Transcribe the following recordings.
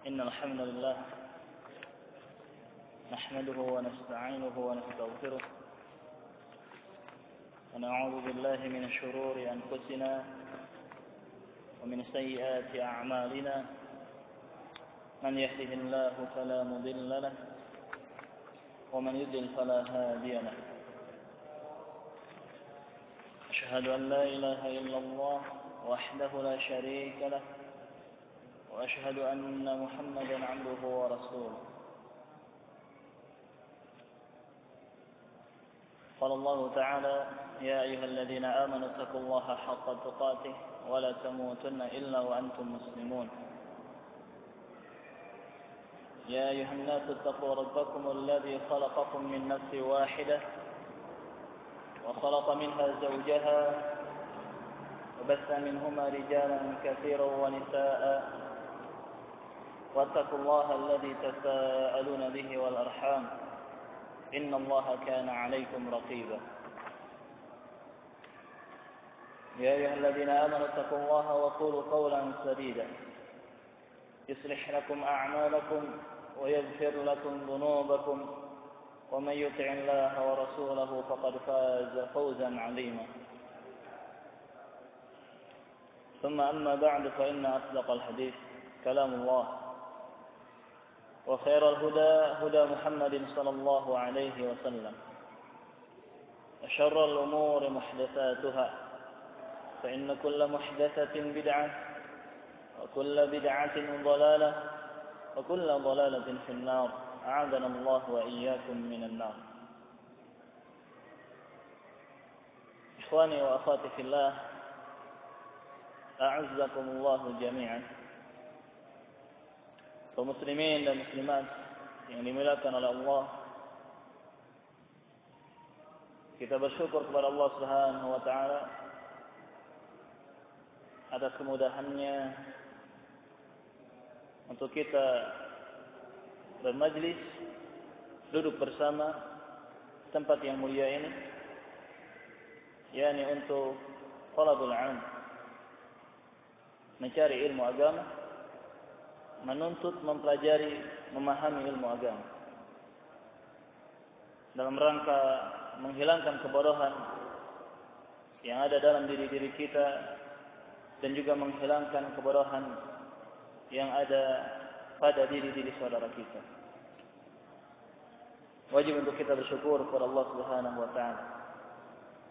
إن الحمد لله نحمده ونستعينه ونستغفره ونعوذ بالله من شرور أنفسنا ومن سيئات أعمالنا من يهده الله فلا مضل له ومن يضلل فلا هادي له أشهد أن لا إله إلا الله وحده لا شريك له وأشهد أن محمدا عبده ورسوله قال الله تعالى يا أيها الذين آمنوا اتقوا الله حق تقاته ولا تموتن إلا وأنتم مسلمون يا أيها الناس اتقوا ربكم الذي خلقكم من نفس واحدة وخلق منها زوجها وبث منهما رجالا كثيرا ونساء واتقوا الله الذي تساءلون به والأرحام إن الله كان عليكم رقيبا يا أيها الذين آمنوا اتقوا الله وقولوا قولا سديدا يصلح لكم أعمالكم ويغفر لكم ذنوبكم ومن يطع الله ورسوله فقد فاز فوزا عظيما ثم أما بعد فإن أصدق الحديث كلام الله وخير الهدى هدى محمد صلى الله عليه وسلم وشر الأمور محدثاتها فإن كل محدثة بدعة وكل بدعة ضلالة وكل ضلالة في النار أعاذنا الله وإياكم من النار إخواني وأخواتي في الله أعزكم الله جميعا kaum muslimin dan muslimat yang dimuliakan oleh Allah, kita bersyukur kepada Allah Subhanahu wa taala atas kemudahannya untuk kita bermajlis, duduk bersama tempat yang mulia ini, yakni untuk talabul ilm, mencari ilmu agama, menuntut, mempelajari, memahami ilmu agama dalam rangka menghilangkan kebodohan yang ada dalam diri-diri kita dan juga menghilangkan kebodohan yang ada pada diri-diri saudara kita. Wajib untuk kita bersyukur kepada Allah Subhanahu wa taala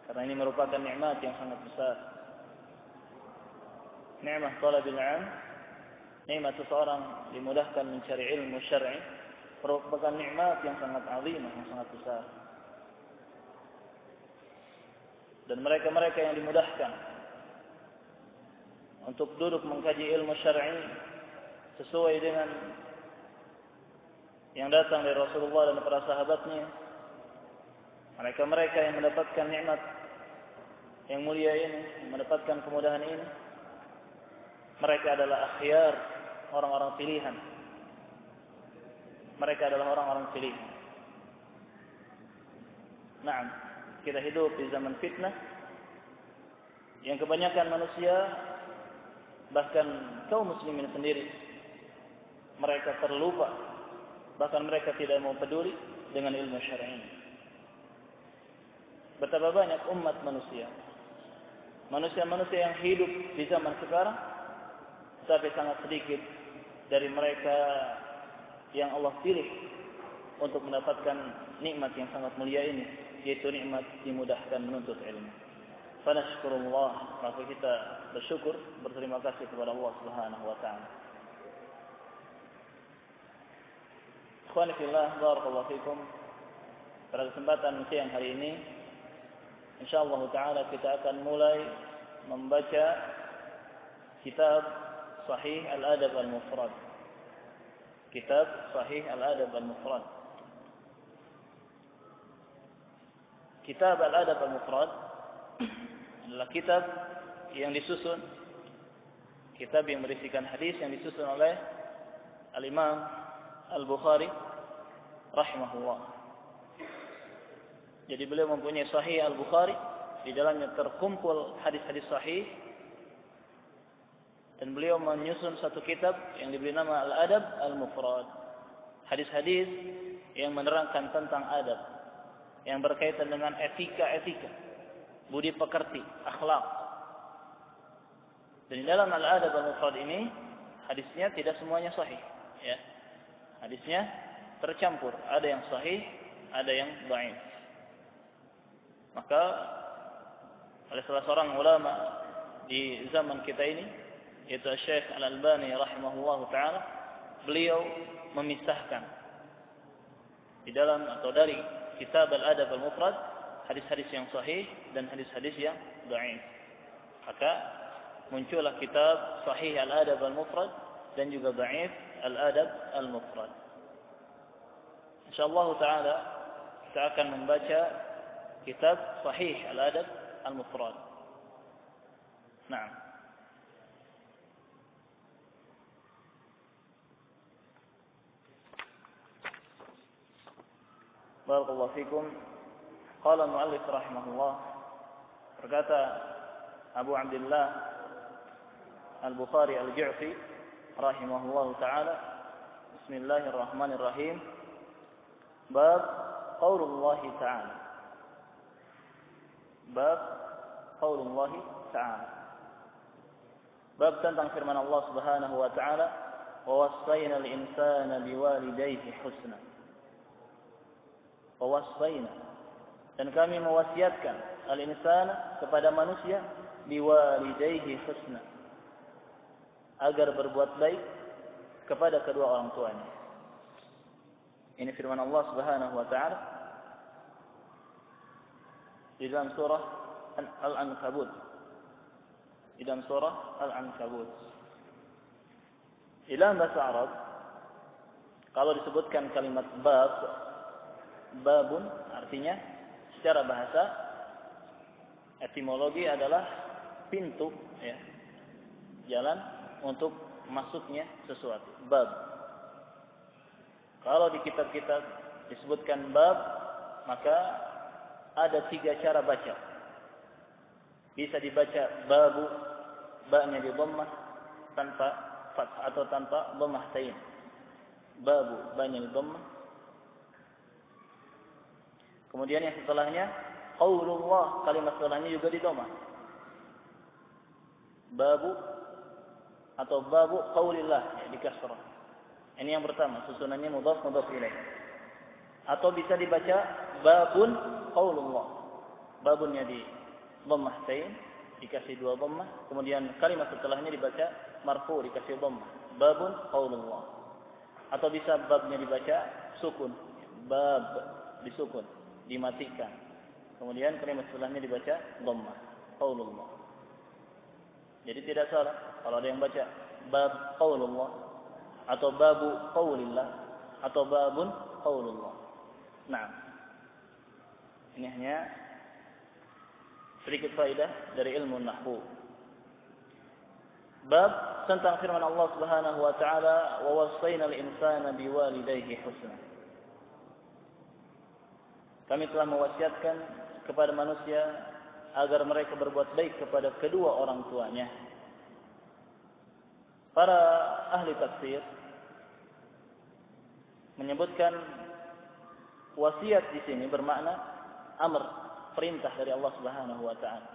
karena ini merupakan nikmat yang sangat besar. Nikmat talabil ilm, nikmat seseorang dimudahkan mencari ilmu syar'i, merupakan nikmat yang sangat azimah, yang sangat besar. Dan mereka-mereka yang dimudahkan untuk duduk mengkaji ilmu syar'i sesuai dengan yang datang dari Rasulullah dan para sahabatnya, mereka-mereka yang mendapatkan nikmat yang mulia ini, mendapatkan kemudahan ini, mereka adalah akhyar, orang-orang pilihan. Mereka adalah orang-orang pilihan. Nah, kita hidup di zaman fitnah yang kebanyakan manusia, bahkan kaum muslimin sendiri, mereka terlupa, bahkan mereka tidak mau peduli dengan ilmu syar'i. Betapa banyak umat manusia, manusia-manusia yang hidup di zaman sekarang, tapi sangat sedikit dari mereka yang Allah pilih untuk mendapatkan nikmat yang sangat mulia ini, yaitu nikmat dimudahkan menuntut ilmu. Fanashkurullah, maka kita bersyukur, berterima kasih kepada Allah Subhanahu wa taala. Ikhwani fillah, barakallahu fikum. Pada kesempatan siang hari ini, insyaallah taala kita akan mulai membaca kitab Sahih Al-Adab Al-Mufrad. Kitab Sahih Al-Adab Al-Mufrad. Kitab Al-Adab Al-Mufrad adalah kitab yang disusun, kitab yang berisikan hadis yang disusun oleh Al-Imam Al-Bukhari rahimahullah. Jadi beliau mempunyai Sahih Al-Bukhari, di dalamnya terkumpul hadis-hadis sahih Dan beliau menyusun satu kitab yang diberi nama Al-Adab Al-Mufrad. Hadis-hadis yang menerangkan tentang adab, yang berkaitan dengan etika-etika, budi pekerti, akhlak. Dan di dalam Al-Adab Al-Mufrad ini, hadisnya tidak semuanya sahih. Ya. Hadisnya tercampur. Ada yang sahih, ada yang dhaif. Maka oleh salah seorang ulama di zaman kita ini, yaitu Syekh Al-Albani rahimahullahu taala, beliau memisahkan di dalam atau dari kitab Al-Adab Al-Mufrad hadis-hadis yang sahih dan hadis-hadis yang dhaif. Maka muncullah kitab Sahih Al-Adab Al-Mufrad dan juga dhaif Al-Adab Al-Mufrad. Insyaallah taala kita akan membaca kitab Sahih Al-Adab Al-Mufrad. Naam. Barakallahu fikum. Qala al-muallif rahimahullah, berkata Abu Abdullah Al-Bukhari Al-Ju'fi rahimahullahu taala, Bismillahirrahmanirrahim. Bab qaulullah ta'ala. Bab qaulullah ta'ala. Bab tentang firman Allah Subhanahu wa taala, "Wa wassayna al-insana biwalidayhi husna." Wawassayna, dan kami mewasiatkan al-insana kepada manusia biwalidayhi husna, agar berbuat baik kepada kedua orang tuanya. Ini firman Allah Subhanahu wa taala di dalam surah Al-Ankabut. Di dalam surah Al-Ankabut. Di dalam bahasa Arab, kalau disebutkan kalimat bab, babun artinya secara bahasa etimologi adalah pintu, ya, jalan untuk masuknya sesuatu. Bab. Kalau di kitab-kitab disebutkan bab, maka ada 3 cara baca. Bisa dibaca babu, ba-nya di dhammah tanpa fathah atau tanpa dhammah tain. Babu, ba-nya di dhammah. Kemudian yang setelahnya qaulullah, kalimat setelahnya juga di dhammah. Babu atau babu qaulillah, ya, di kasrah. Ini yang pertama, susunannya mudhaf ilaih. Atau bisa dibaca babun qaulullah. Babunnya di dhammah tain, dikasih 2 dhammah, kemudian kalimat setelahnya dibaca marfu, dikasih dhammah. Babun qaulullah. Atau bisa babnya dibaca sukun. Bab disukun, dimatikan. Kemudian kalimat setelahnya dibaca dhammah, qaulullah. Jadi tidak salah kalau ada yang baca bab qaulullah atau babu qaulillah atau babun qaulullah. Nah, ini hanya sedikit faedah dari ilmu nahwu. Bab tentang firman Allah Subhanahu wa taala, "Wa wassayna al-insana biwalidayhi husna." Kami telah mewasiatkan kepada manusia agar mereka berbuat baik kepada kedua orang tuanya. Para ahli tafsir menyebutkan wasiat di sini bermakna amr, perintah dari Allah Subhanahu wa taala.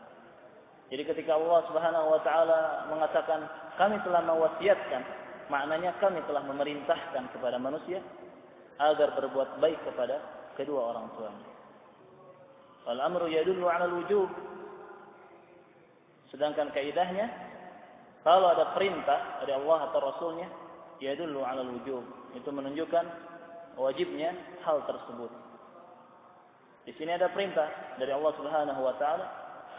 Jadi ketika Allah Subhanahu wa taala mengatakan kami telah mewasiatkan, maknanya kami telah memerintahkan kepada manusia agar berbuat baik kepada kedua orang tuanya. Wal amru yadullu 'ala al-wujub. Sedangkan kaidahnya kalau ada perintah dari Allah atau Rasulnya, yadullu 'ala al-wujub, itu menunjukkan wajibnya hal tersebut. Di sini ada perintah dari Allah Subhanahu wa taala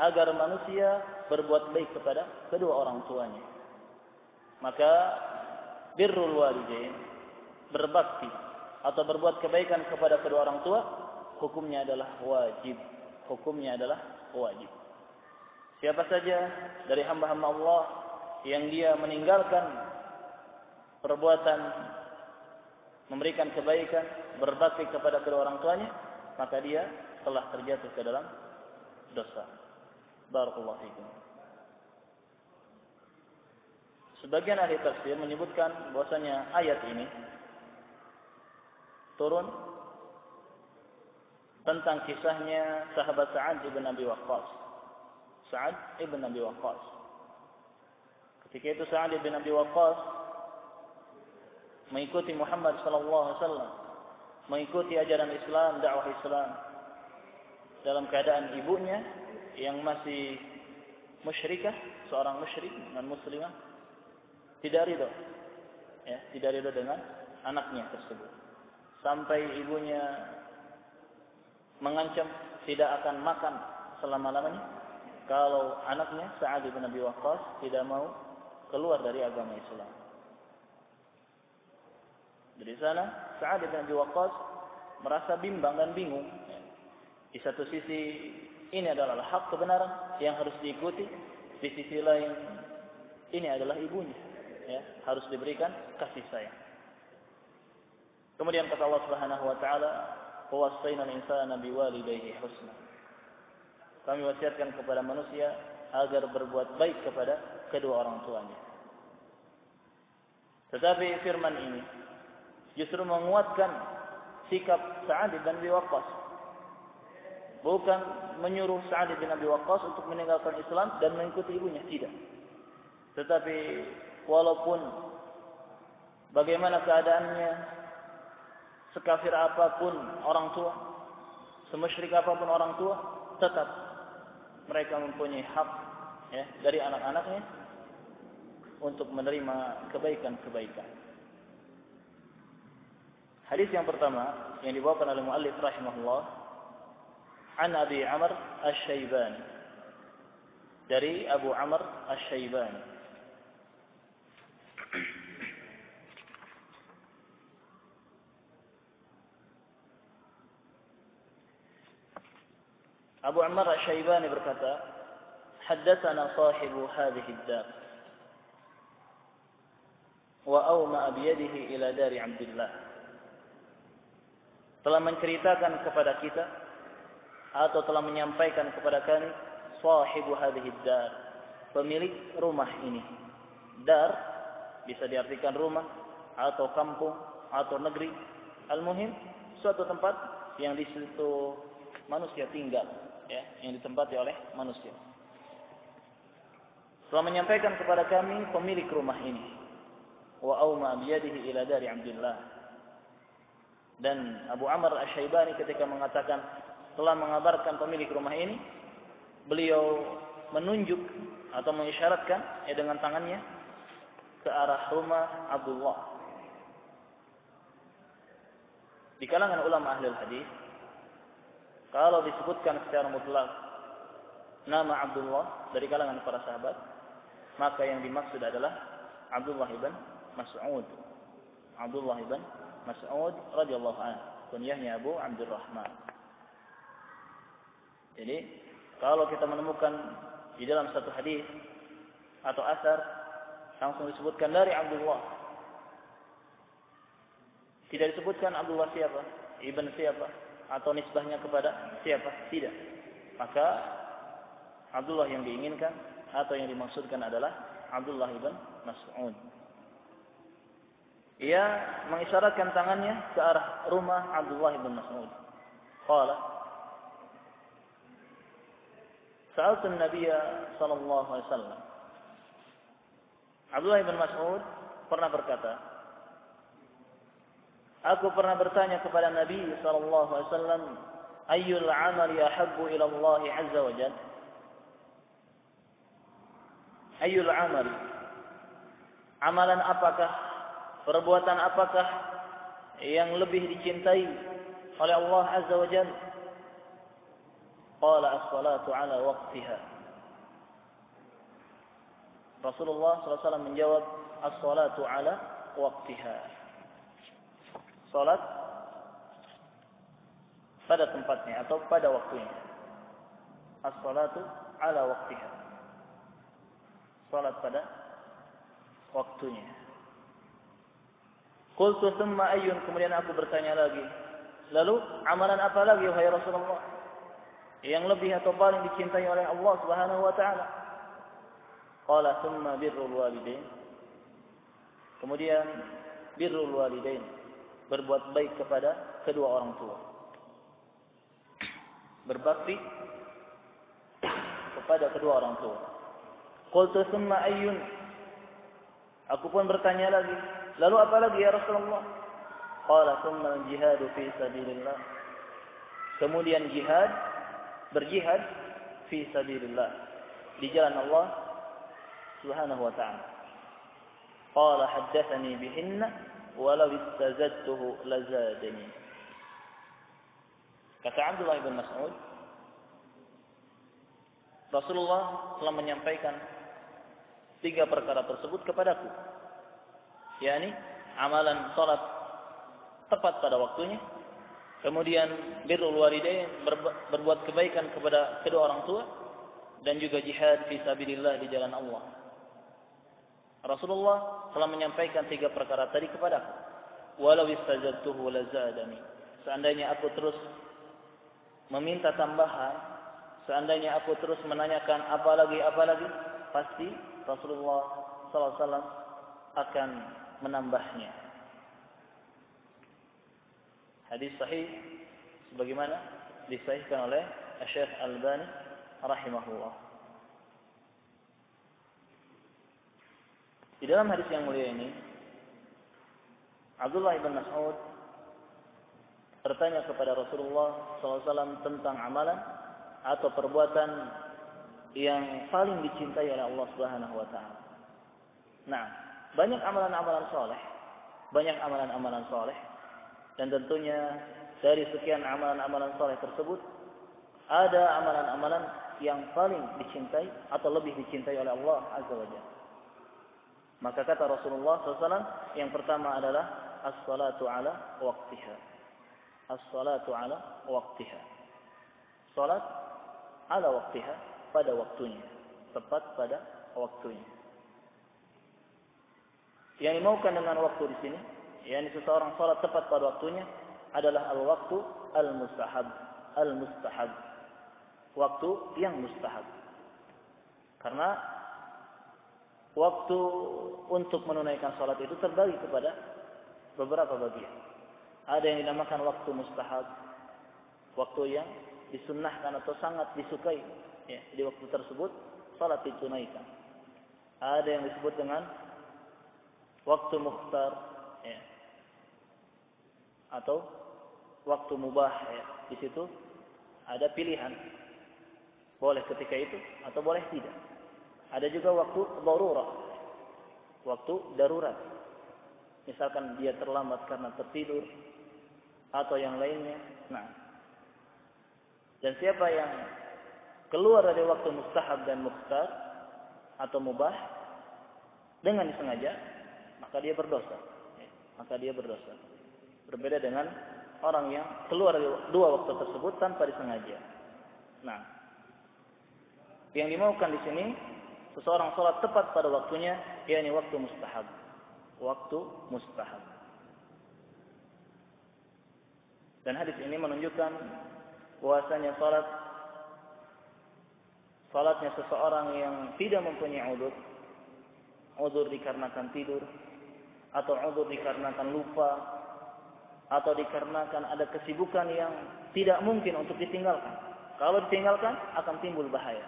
agar manusia berbuat baik kepada kedua orang tuanya. Maka birrul walidain, berbakti atau berbuat kebaikan kepada kedua orang tua, hukumnya adalah wajib. Hukumnya adalah wajib. Siapa saja dari hamba-hamba Allah yang dia meninggalkan perbuatan memberikan kebaikan, berbakti kepada kedua orang tuanya, maka dia telah terjatuh ke dalam dosa. Barakallahu fikum. Sebagian ahli tafsir menyebutkan bahwasanya ayat ini turun tentang kisahnya sahabat Sa'ad ibn Abi Waqqas. Sa'ad ibn Abi Waqqas. Ketika itu Sa'ad ibn Abi Waqqas mengikuti Muhammad sallallahu alaihi wasallam, mengikuti ajaran Islam, dakwah Islam dalam keadaan ibunya yang masih musyrikah, seorang musyrik non muslimah, tidak ridho, ya, tidak ridho dengan anaknya tersebut. Sampai ibunya mengancam tidak akan makan selama-lamanya kalau anaknya Sa'ad bin Abi Waqqas tidak mau keluar dari agama Islam. Dari sana Sa'ad bin Abi Waqqas merasa bimbang dan bingung. Di satu sisi ini adalah hak kebenaran yang harus diikuti, di sisi lain ini adalah ibunya, ya, harus diberikan kasih sayang. Kemudian kata Allah Subhanahu wa taala, "Wa wasaina al-insana biwalidayhi husna." Kami wasiatkan kepada manusia agar berbuat baik kepada kedua orang tuanya. Tetapi firman ini justru menguatkan sikap Sa'ad bin Abi Waqqas. Bukan menyuruh Sa'ad bin Abi Waqqas untuk meninggalkan Islam dan mengikuti ibunya, tidak. Tetapi walaupun bagaimana keadaannya, sekafir apapun orang tua, semusyrik apapun orang tua, tetap mereka mempunyai hak, ya, dari anak-anaknya untuk menerima kebaikan-kebaikan. Hadis yang pertama yang dibawakan oleh muallif rahimahullah, an Abi Amr Asy-Syaibani, dari Abu Amr Asy-Syaibani. Abu Amr Asy-Syaibani berkata, "Haddatsana sahibu hadhihi ad-dar wa awma bi yadihi ila dari Abdullah." Telah menceritakan kepada kita atau telah menyampaikan kepada kami sahibu hadhihi ad-dar, pemilik rumah ini. Dar bisa diartikan rumah atau kampung atau negeri. Al-muhim suatu tempat yang di situ manusia tinggal, ya, yang ditempati oleh manusia. Telah menyampaikan kepada kami pemilik rumah ini. Wa auma biyadihi ila dari Abdullah. Dan Abu Amr Asy-Syaibani ketika mengatakan telah mengabarkan pemilik rumah ini, beliau menunjuk atau mengisyaratkan, ya, dengan tangannya ke arah rumah Abdullah. Di kalangan ulama ahli hadis, kalau disebutkan secara mutlak nama Abdullah dari kalangan para sahabat, maka yang dimaksud adalah Abdullah ibn Mas'ud. Abdullah ibn Mas'ud radhiyallahu anhu, kunyahnya Abu Abdurrahman. Jadi, kalau kita menemukan di dalam satu hadis atau asar langsung disebutkan dari Abdullah, tidak disebutkan Abdullah siapa, ibn siapa, atau nisbahnya kepada siapa, tidak. Maka Abdullah yang diinginkan atau yang dimaksudkan adalah Abdullah ibn Mas'ud. Ia mengisyaratkan tangannya ke arah rumah Abdullah ibn Mas'ud. Qala, sa'altu an-nabiy sallallahu alaihi wasallam. Abdullah ibn Mas'ud pernah berkata, aku pernah bertanya kepada Nabi sallallahu alaihi wasallam, ayyul 'amali ahabbu ila Allah 'azza wa jalla? Ayyul 'amali? Amalan apakah, perbuatan apakah yang lebih dicintai oleh Allah azza wa jalla? Qala as-salatu 'ala waqtiha. Rasulullah sallallahu alaihi wasallam menjawab, as-salatu 'ala waqtiha. Salat pada tempatnya atau pada waktunya. As-salatu 'ala waqtiha. Salat pada waktunya. Qultu thumma ayyun, kemudian aku bertanya lagi, lalu amalan apa lagi wahai Rasulullah yang lebih atau paling dicintai oleh Allah Subhanahu wa taala? Qala thumma birrul walidain, Kemudian birrul walidain, berbuat baik kepada kedua orang tua. Berbakti kepada kedua orang tua. Qultu tsumma ayyun? Aku pun bertanya lagi, lalu apa lagi ya Rasulullah? Qala tsumma al-jihadu fi sabilillah. Kemudian jihad, berjihad fi sabilillah, di jalan Allah Subhanahu wa ta'ala. Qala haddatsani bihinna walau istazadtuhu lazadani. Kata Abdullah bin Mas'ud, Rasulullah telah menyampaikan 3 perkara tersebut kepadaku, yakni amalan salat tepat pada waktunya, kemudian birrul walidain, berbuat kebaikan kepada kedua orang tua, dan juga jihad fi sabilillah, di jalan Allah. Rasulullah telah menyampaikan 3 perkara tadi kepadaku. Walau istajadtuhu lazadani. Seandainya aku terus meminta tambahan, seandainya aku terus menanyakan apa lagi, pasti Rasulullah SAW akan menambahnya. Hadis sahih sebagaimana disahihkan oleh Syekh Al-Albani rahimahullah. Di dalam hadis yang mulia ini, Abdullah bin Mas'ud bertanya kepada Rasulullah SAW tentang amalan atau perbuatan yang paling dicintai oleh Allah Subhanahu wa ta'ala. Nah, banyak amalan-amalan soleh, dan tentunya dari sekian amalan-amalan soleh tersebut, ada amalan-amalan yang paling dicintai atau lebih dicintai oleh Allah Azza wa Jalla. Maka kata Rasulullah SAW, yang pertama adalah as-salatu ala waqtiha. As-salatu ala waqtiha. Salat ala waqtiha, pada waktunya, tepat pada waktunya. Yang dimaukan dengan waktu di sini, yakni seseorang salat tepat pada waktunya, adalah al-waqtu al-mustahab. Al-mustahab, waktu yang mustahab. Karena waktu untuk menunaikan salat itu terbagi kepada beberapa bagian. Ada yang dinamakan waktu mustahab, waktu yang disunnahkan atau sangat disukai, ya, di waktu tersebut salat ditunaikan. Ada yang disebut dengan waktu mukhtar, ya, atau waktu mubah, ya. Di situ ada pilihan, boleh ketika itu atau boleh tidak. Ada juga waktu darurah, waktu darurat. Misalkan dia terlambat karena tertidur atau yang lainnya. Nah, dan siapa yang keluar dari waktu mustahab dan mukhtar atau mubah dengan disengaja, maka dia berdosa. Maka dia berdosa. Berbeda dengan orang yang keluar dari 2 waktu tersebut tanpa disengaja. Nah, yang dimaukan di sini, seseorang salat tepat pada waktunya, yakni waktu mustahab. Waktu mustahab. Dan hadis ini menunjukkan bahwasanya salatnya seseorang yang tidak mempunyai udzur dikarenakan tidur, atau udzur dikarenakan lupa, atau dikarenakan ada kesibukan yang tidak mungkin untuk ditinggalkan. Kalau ditinggalkan akan timbul bahaya.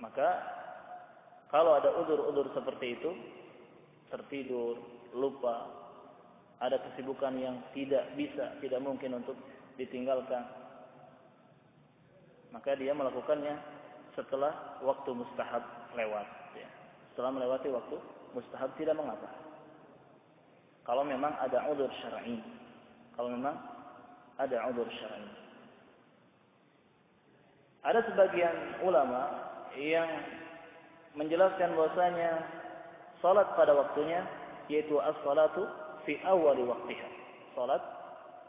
Maka kalau ada udzur-udzur seperti itu, tertidur, lupa, ada kesibukan yang tidak mungkin untuk ditinggalkan, maka dia melakukannya setelah waktu mustahab lewat, ya. Setelah melewati waktu mustahab tidak mengapa. Kalau memang ada udzur syar'i. Ada sebagian ulama yang menjelaskan bahwasanya salat pada waktunya, yaitu as-salatu fi awwali waqtiha. Salat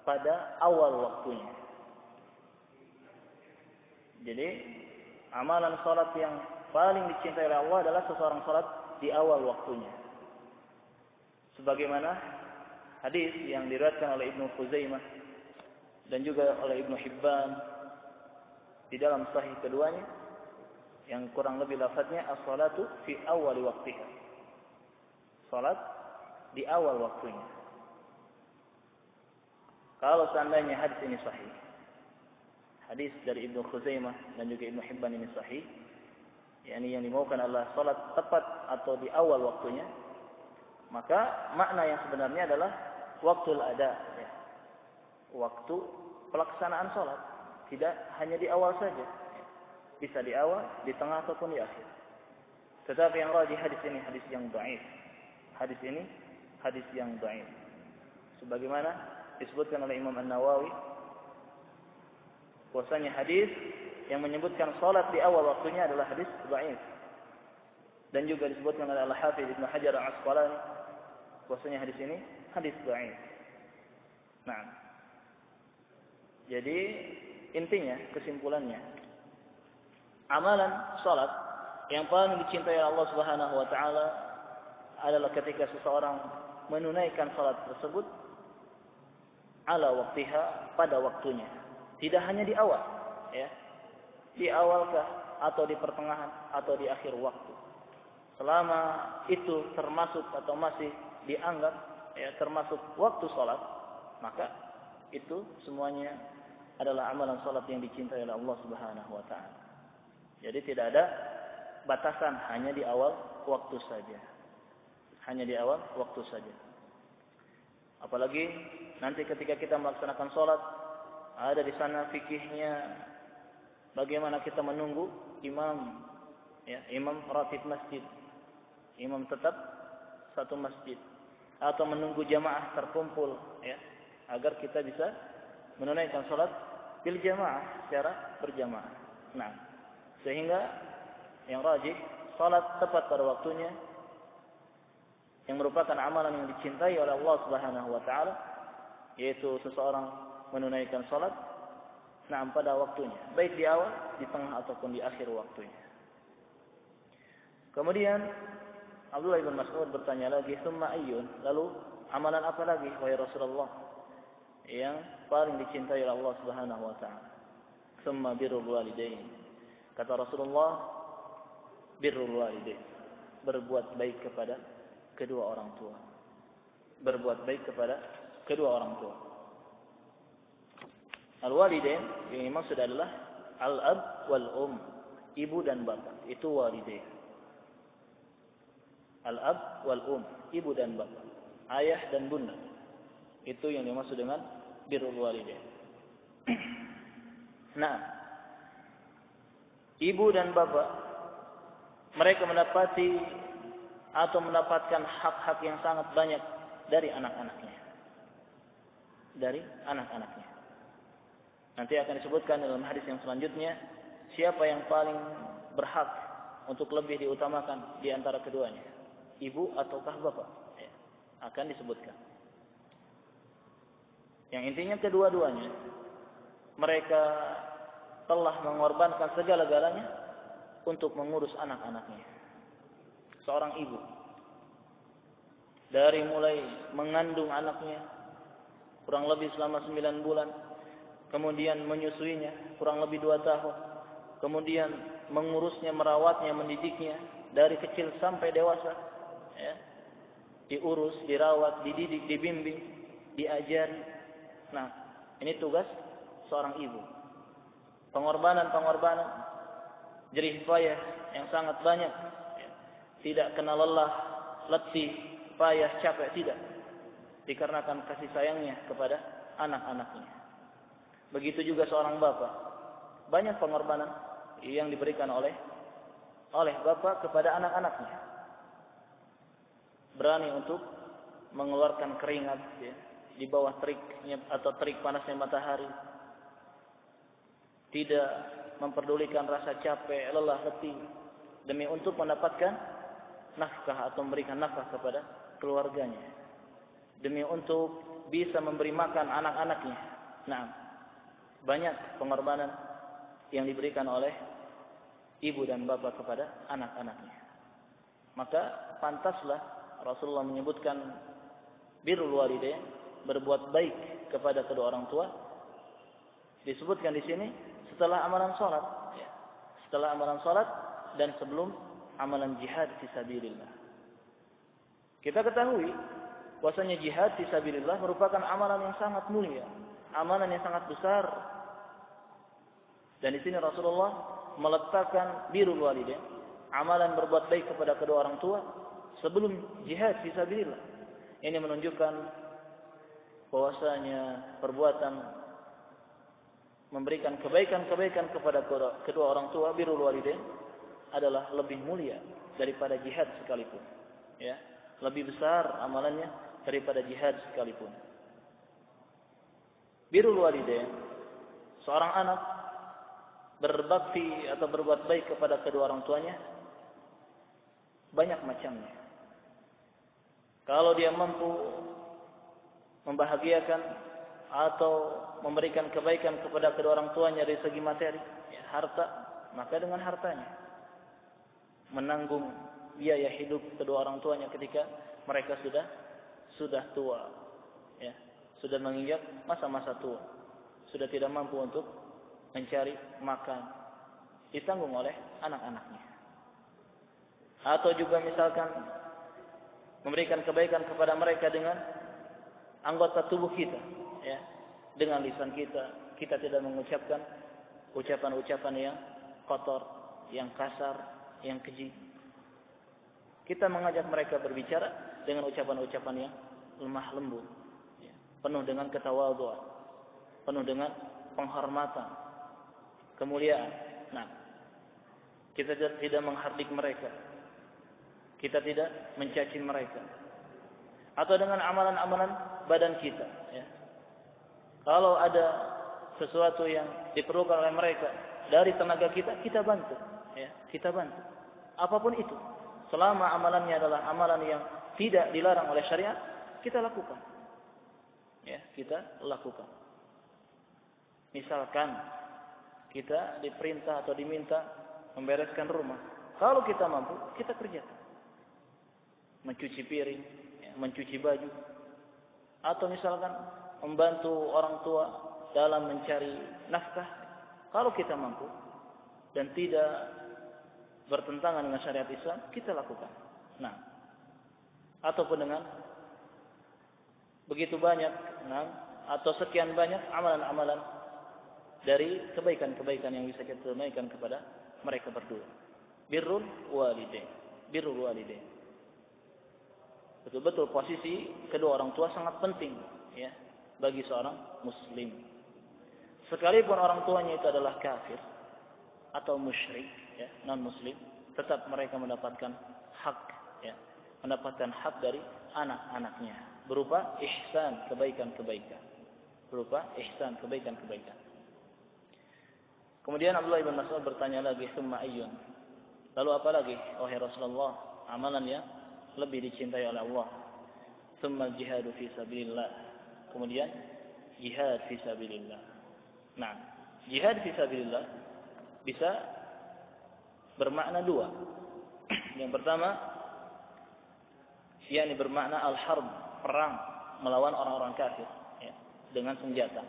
pada awal waktunya. Jadi, amalan salat yang paling dicintai oleh Allah adalah seseorang salat di awal waktunya. Sebagaimana hadis yang diriwayatkan oleh Ibnu Khuzaimah dan juga oleh Ibnu Hibban di dalam sahih keduanya, Yang kurang lebih lafadznya as-salatu fi awal waktiha. Salat di awal waktunya. Kalau seandainya hadis ini sahih, hadis dari Ibnu Khuzaimah dan juga Ibnu Hibban ini sahih, yakni yang dimaukan adalah salat tepat atau di awal waktunya, maka makna yang sebenarnya adalah waktul ada, ya. Waktu pelaksanaan salat, tidak hanya di awal saja. Bisa di awal, di tengah ataupun di akhir. Tetapi yang rajih hadis ini hadis yang dhaif. Hadis ini hadis yang dhaif. Sebagaimana disebutkan oleh Imam An-Nawawi, bahwasanya hadis yang menyebutkan salat di awal waktunya adalah hadis dhaif. Dan juga disebutkan oleh Al-Hafidz Ibnu Hajar Al-Asqalani, bahwasanya hadis ini hadis dhaif. Nah, jadi intinya, kesimpulannya, amalan salat yang paling dicintai Allah Subhanahu wa taala adalah ketika seseorang menunaikan salat tersebut ala waktiha, pada waktunya. Tidak hanya di awal, ya. Di awalkah atau di pertengahan atau di akhir waktu. Selama itu termasuk atau masih dianggap, ya, termasuk waktu salat, maka itu semuanya adalah amalan salat yang dicintai oleh Allah Subhanahu wa taala. Jadi tidak ada batasan, hanya di awal waktu saja. Hanya di awal waktu saja. Apalagi nanti ketika kita melaksanakan salat, ada di sana fikihnya bagaimana kita menunggu imam, ya, imam ratib masjid. Imam tetap satu masjid, atau menunggu jamaah terkumpul, ya, agar kita bisa menunaikan salat bil jamaah, secara berjamaah. Nah, sehingga yang rajih salat tepat pada waktunya yang merupakan amalan yang dicintai oleh Allah Subhanahu wa taala, yaitu seseorang menunaikan salat pada waktunya, baik di awal, di tengah ataupun di akhir waktunya. Kemudian Abdullah bin Mas'ud bertanya lagi, "Tsumma ayyun?" Lalu amalan apa lagi wahai Rasulullah yang paling dicintai oleh Allah Subhanahu wa taala? "Tsumma birrul walidain." Kata Rasulullah, birrul walidain, berbuat baik kepada kedua orang tua. Berbuat baik kepada kedua orang tua. Al-walidain yang maksud adalah al-ab wal ibu dan bapak. Itu walidain. Al-ab wal ibu dan bapak. Ayah dan bunda. Itu yang dimaksud dengan birrul walidain. Nah, ibu dan bapak, mereka mendapatkan hak-hak yang sangat banyak dari anak-anaknya. Dari anak-anaknya. Nanti akan disebutkan dalam hadis yang selanjutnya, siapa yang paling berhak untuk lebih diutamakan di antara keduanya, ibu ataukah bapak, ya, akan disebutkan. Yang intinya kedua-duanya, mereka telah mengorbankan segala-galanya untuk mengurus anak-anaknya. Seorang ibu, dari mulai mengandung anaknya kurang lebih selama 9 bulan, kemudian menyusuinya kurang lebih 2 tahun, kemudian mengurusnya, merawatnya, mendidiknya dari kecil sampai dewasa, ya, diurus, dirawat, dididik, dibimbing, diajari. Nah, ini tugas seorang ibu. Pengorbanan, jerih payah yang sangat banyak, ya. Tidak kenal lelah, letih, payah, capek, tidak. Dikarenakan kasih sayangnya kepada anak-anaknya. Begitu juga seorang bapak. Banyak pengorbanan yang diberikan oleh bapak kepada anak-anaknya. Berani untuk mengeluarkan keringat, ya, di bawah teriknya atau terik panasnya matahari. Tidak memperdulikan rasa capek, lelah, letih, demi untuk mendapatkan nafkah atau memberikan nafkah kepada keluarganya. Demi untuk bisa memberi makan anak-anaknya. Nah, banyak pengorbanan yang diberikan oleh ibu dan bapak kepada anak-anaknya. Maka pantaslah Rasulullah menyebutkan birrul walidain, berbuat baik kepada kedua orang tua, disebutkan di sini setelah amalan salat. Setelah amalan salat dan sebelum amalan jihad fisabilillah. Kita ketahui bahwasanya jihad fisabilillah merupakan amalan yang sangat mulia, amalan yang sangat besar. Dan di sini Rasulullah meletakkan birrul walidain, amalan berbuat baik kepada kedua orang tua sebelum jihad fisabilillah. Ini menunjukkan bahwasanya perbuatan memberikan kebaikan-kebaikan kepada kedua orang tua, birrul walidain, adalah lebih mulia daripada jihad sekalipun. Ya, lebih besar amalannya daripada jihad sekalipun. Birrul walidain, seorang anak berbakti atau berbuat baik kepada kedua orang tuanya banyak macamnya. Kalau dia mampu membahagiakan atau memberikan kebaikan kepada kedua orang tuanya dari segi materi, ya, harta, maka dengan hartanya menanggung biaya hidup kedua orang tuanya ketika mereka sudah tua, ya, sudah menginjak masa-masa tua, sudah tidak mampu untuk mencari makan, ditanggung oleh anak-anaknya. Atau juga misalkan memberikan kebaikan kepada mereka dengan anggota tubuh kita, ya, dengan lisan kita, kita tidak mengucapkan ucapan-ucapan yang kotor, yang kasar, yang keji. Kita mengajak mereka berbicara dengan ucapan-ucapan yang lemah lembut, ya, penuh dengan ketawadhuan, penuh dengan penghormatan, kemuliaan. Nah, kita tidak menghardik mereka, kita tidak mencaci mereka. Atau dengan amalan-amalan badan kita, ya. Kalau ada sesuatu yang diperlukan oleh mereka dari tenaga kita, kita bantu, ya, kita bantu. Apapun itu, selama amalannya adalah amalan yang tidak dilarang oleh syariat, kita lakukan. Ya, kita lakukan. Misalkan kita diperintah atau diminta membereskan rumah. Kalau kita mampu, kita kerjakan. Mencuci piring, ya, mencuci baju. Atau misalkan membantu orang tua dalam mencari nafkah. Kalau kita mampu dan tidak bertentangan dengan syariat Islam, kita lakukan. Nah, ataupun dengan begitu banyak, nah, atau sekian banyak amalan-amalan dari kebaikan-kebaikan yang bisa kita tunaikan kepada mereka berdua. Birrul walidain, birrul walidain. Betul-betul posisi kedua orang tua sangat penting, ya, bagi seorang muslim. Sekalipun orang tuanya itu adalah kafir atau musyrik, ya, non muslim, tetap mereka mendapatkan hak, ya, mendapatkan hak dari anak-anaknya berupa ihsan, kebaikan-kebaikan, berupa ihsan, kebaikan-kebaikan. Kemudian Abdullah bin Mas'ud bertanya lagi, "Tsumma ayyun?" Lalu apa lagi, wahai Rasulullah, amalan yang lebih dicintai oleh Allah? "Tsumma al-jihadu fi sabilillah." Kemudian jihad fi sabilillah. Nah, jihad fi sabilillah bisa bermakna dua. Yang pertama, yakni bermakna al-harb, perang melawan orang-orang kafir, ya, dengan senjata,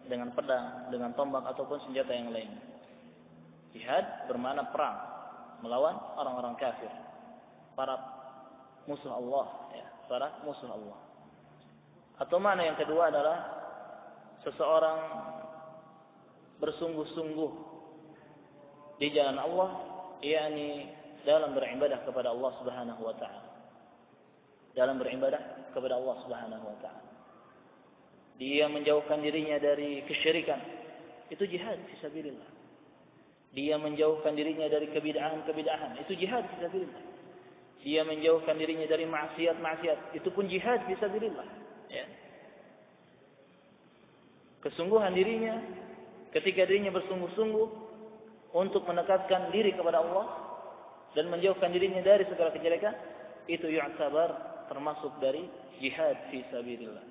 dengan pedang, dengan tombak ataupun senjata yang lain. Jihad bermakna perang melawan orang-orang kafir, para musuh Allah, ya, para musuh Allah. Atau makna yang kedua adalah seseorang bersungguh-sungguh di jalan Allah, yakni dalam beribadah kepada Allah Subhanahu wa taala. Dalam beribadah kepada Allah Subhanahu wa taala. Dia menjauhkan dirinya dari kesyirikan, itu jihad fisabilillah. Dia menjauhkan dirinya dari kebid'ahan, itu jihad fisabilillah. Dia menjauhkan dirinya dari maksiat, itu pun jihad fisabilillah, ya. Kesungguhan dirinya, ketika dirinya bersungguh-sungguh untuk mendekatkan diri kepada Allah dan menjauhkan dirinya dari segala kejelekan, itu yu'tabar termasuk dari jihad fisabilillah.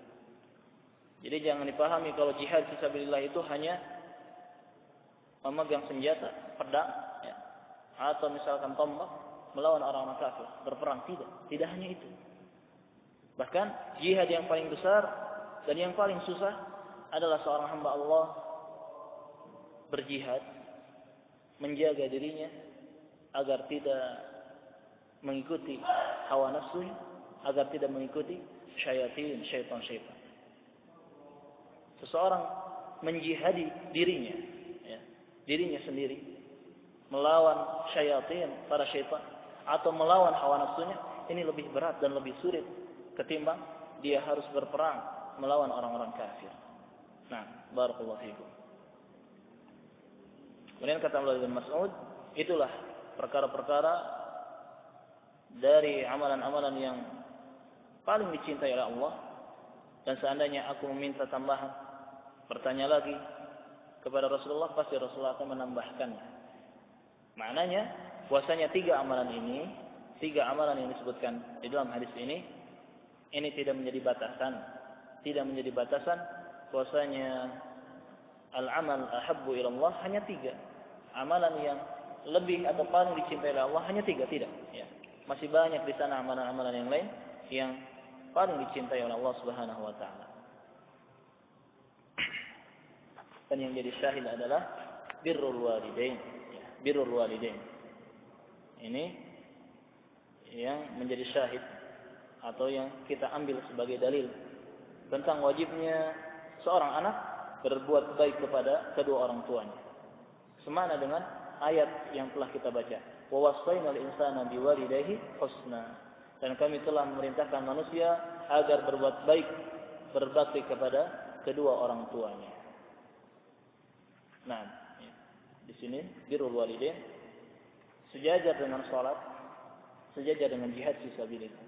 Jadi jangan dipahami kalau jihad fisabilillah itu hanya memegang senjata, pedang, ya, atau misalkan tombak melawan orang-orang kafir, berperang. Tidak hanya itu. Bahkan jihad yang paling besar dan yang paling susah adalah seorang hamba Allah berjihad, menjaga dirinya agar tidak mengikuti hawa nafsu, agar tidak mengikuti syaitan. Seseorang menjihadi dirinya, ya, dirinya sendiri melawan para syaitan atau melawan hawa nafsunya, ini lebih berat dan lebih sulit ketimbang dia harus berperang melawan orang-orang kafir. Nah, barakallahu fikum. Kemudian kata Abdullah bin Mas'ud, itulah perkara-perkara dari amalan-amalan yang paling dicintai oleh Allah, dan seandainya aku meminta tambahan, bertanya lagi kepada Rasulullah, pasti Rasulullah akan menambahkannya. Maknanya puasanya tiga amalan yang disebutkan di dalam hadis ini tidak menjadi batasan puasanya al-amal ahabbu ila Allah hanya tiga. Amalan yang lebih atau paling dicintai oleh Allah hanya tiga, tidak, ya. Masih banyak di sana amalan-amalan yang lain yang paling dicintai oleh Allah Subhanahu wa taala. Dan yang jadi syahid adalah birrul walidain, ya, birrul walidain. Ini yang menjadi syahid atau yang kita ambil sebagai dalil tentang wajibnya seorang anak berbuat baik kepada kedua orang tuanya. Semana dengan ayat yang telah kita baca. Wa wassaynal insana biwalidayhi husna. Dan kami telah memerintahkan manusia agar berbuat baik, berbakti kepada kedua orang tuanya. Nah, di sini birrul walidain sejajar dengan salat, sejajar dengan jihad fisabilillah.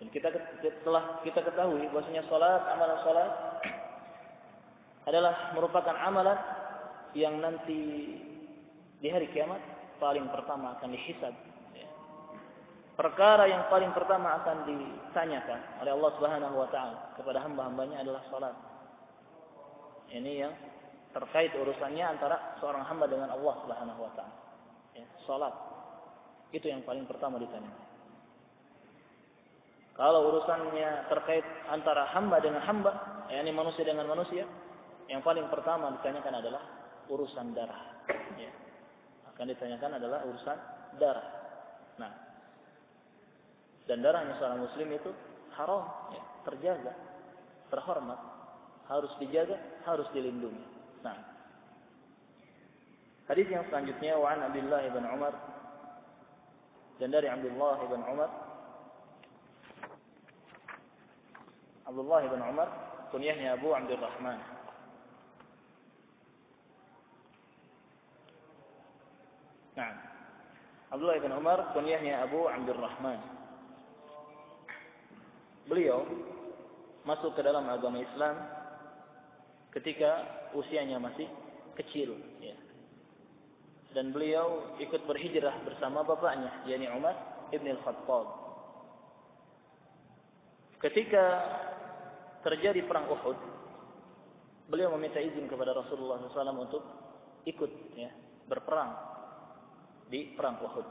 Dan telah kita ketahui bahwasanya amalan salat adalah merupakan amalan yang nanti di hari kiamat paling pertama akan dihisab. Perkara yang paling pertama akan ditanyakan oleh Allah Subhanahu wa taala kepada hamba-hambanya adalah salat. Ini yang terkait urusannya antara seorang hamba dengan Allah Subhanahu wa taala. Ya, salat. Itu yang paling pertama ditanyakan. Kalau urusannya terkait antara hamba dengan hamba, yakni manusia dengan manusia, yang paling pertama ditanyakan adalah urusan darah. Ya. Akan ditanyakan adalah urusan darah. Nah, dan darahnya seorang muslim itu haram, ya, terjaga, terhormat, harus dijaga, harus dilindungi. Nah, hadis yang selanjutnya wa an Abdullah bin Umar, dan dari Abdullah bin Umar kunyahnya Abu Abdurrahman. Nah, Abdullah bin Umar kunyahnya Abu Abdurrahman. Beliau masuk ke dalam agama Islam ketika usianya masih kecil, ya. Dan beliau ikut berhijrah bersama bapaknya, yakni Umar ibn al-Khattab. Ketika terjadi perang Uhud, beliau meminta izin kepada Rasulullah SAW untuk ikut, ya, berperang di perang Uhud.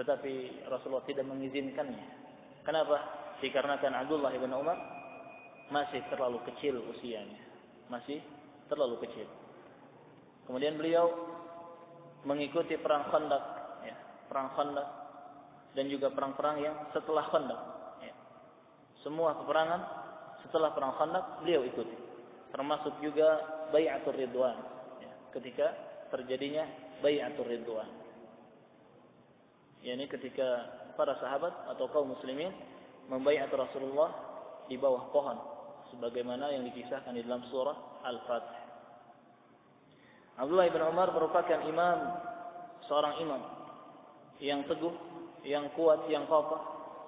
Tetapi Rasulullah tidak mengizinkannya. Kenapa? Dikarenakan Abdullah bin Umar masih terlalu kecil usianya, masih terlalu kecil. Kemudian beliau mengikuti perang Khandaq, ya, perang Khandaq dan juga perang-perang yang setelah Khandaq. Ya. Semua peperangan setelah perang Khandaq beliau ikuti, termasuk juga Bai'atur Ridwan, ya, ketika terjadinya Bai'atur Ridwan. yakni ketika para sahabat atau kaum muslimin membaiat Rasulullah di bawah pohon sebagaimana yang dikisahkan di dalam surah Al-Fatih. Abdullah bin Umar merupakan seorang imam yang teguh, yang kuat, yang kokoh,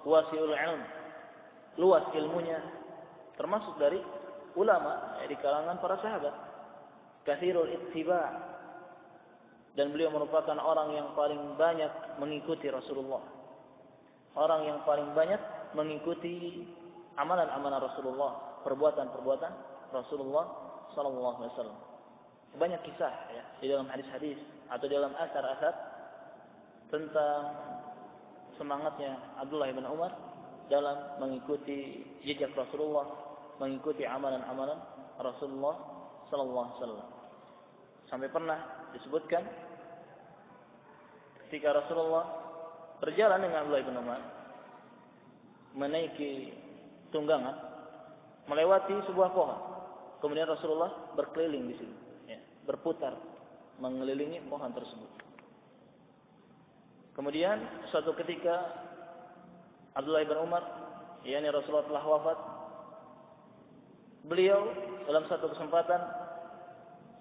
wasi'ul ilm, luas ilmunya, termasuk dari ulama di kalangan para sahabat, katsirul ittiba', dan beliau merupakan orang yang paling banyak mengikuti Rasulullah, orang yang paling banyak mengikuti amalan-amalan Rasulullah, perbuatan-perbuatan Rasulullah sallallahu alaihi wasallam. Banyak kisah, ya, di dalam hadis-hadis atau di dalam asar-asar tentang semangatnya Abdullah bin Umar dalam mengikuti jejak Rasulullah, mengikuti amalan-amalan Rasulullah sallallahu alaihi wasallam. Sampai pernah disebutkan ketika Rasulullah berjalan dengan Abdullah bin Umar menaiki tunggangan melewati sebuah pohon. Kemudian Rasulullah berkeliling di sini, ya, berputar mengelilingi pohon tersebut. Kemudian suatu ketika Abdullah bin Umar, yakni Rasulullah telah wafat, beliau dalam satu kesempatan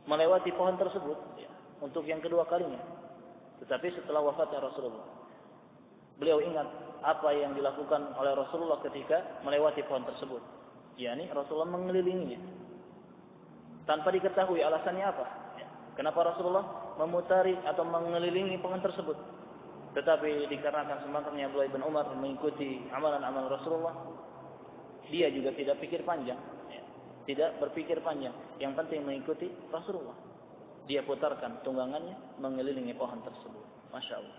melewati pohon tersebut, ya, untuk yang kedua kalinya. Tetapi setelah wafatnya Rasulullah, beliau ingat apa yang dilakukan oleh Rasulullah ketika melewati pohon tersebut, yakni Rasulullah mengelilinginya tanpa diketahui alasannya apa. Kenapa Rasulullah memutari atau mengelilingi pohon tersebut? Tetapi dikarenakan semangatnya Abdullah bin Umar mengikuti amalan-amalan Rasulullah, dia juga tidak pikir panjang, tidak berpikir panjang. Yang penting mengikuti Rasulullah. Dia putarkan tunggangannya mengelilingi pohon tersebut. Masya Allah.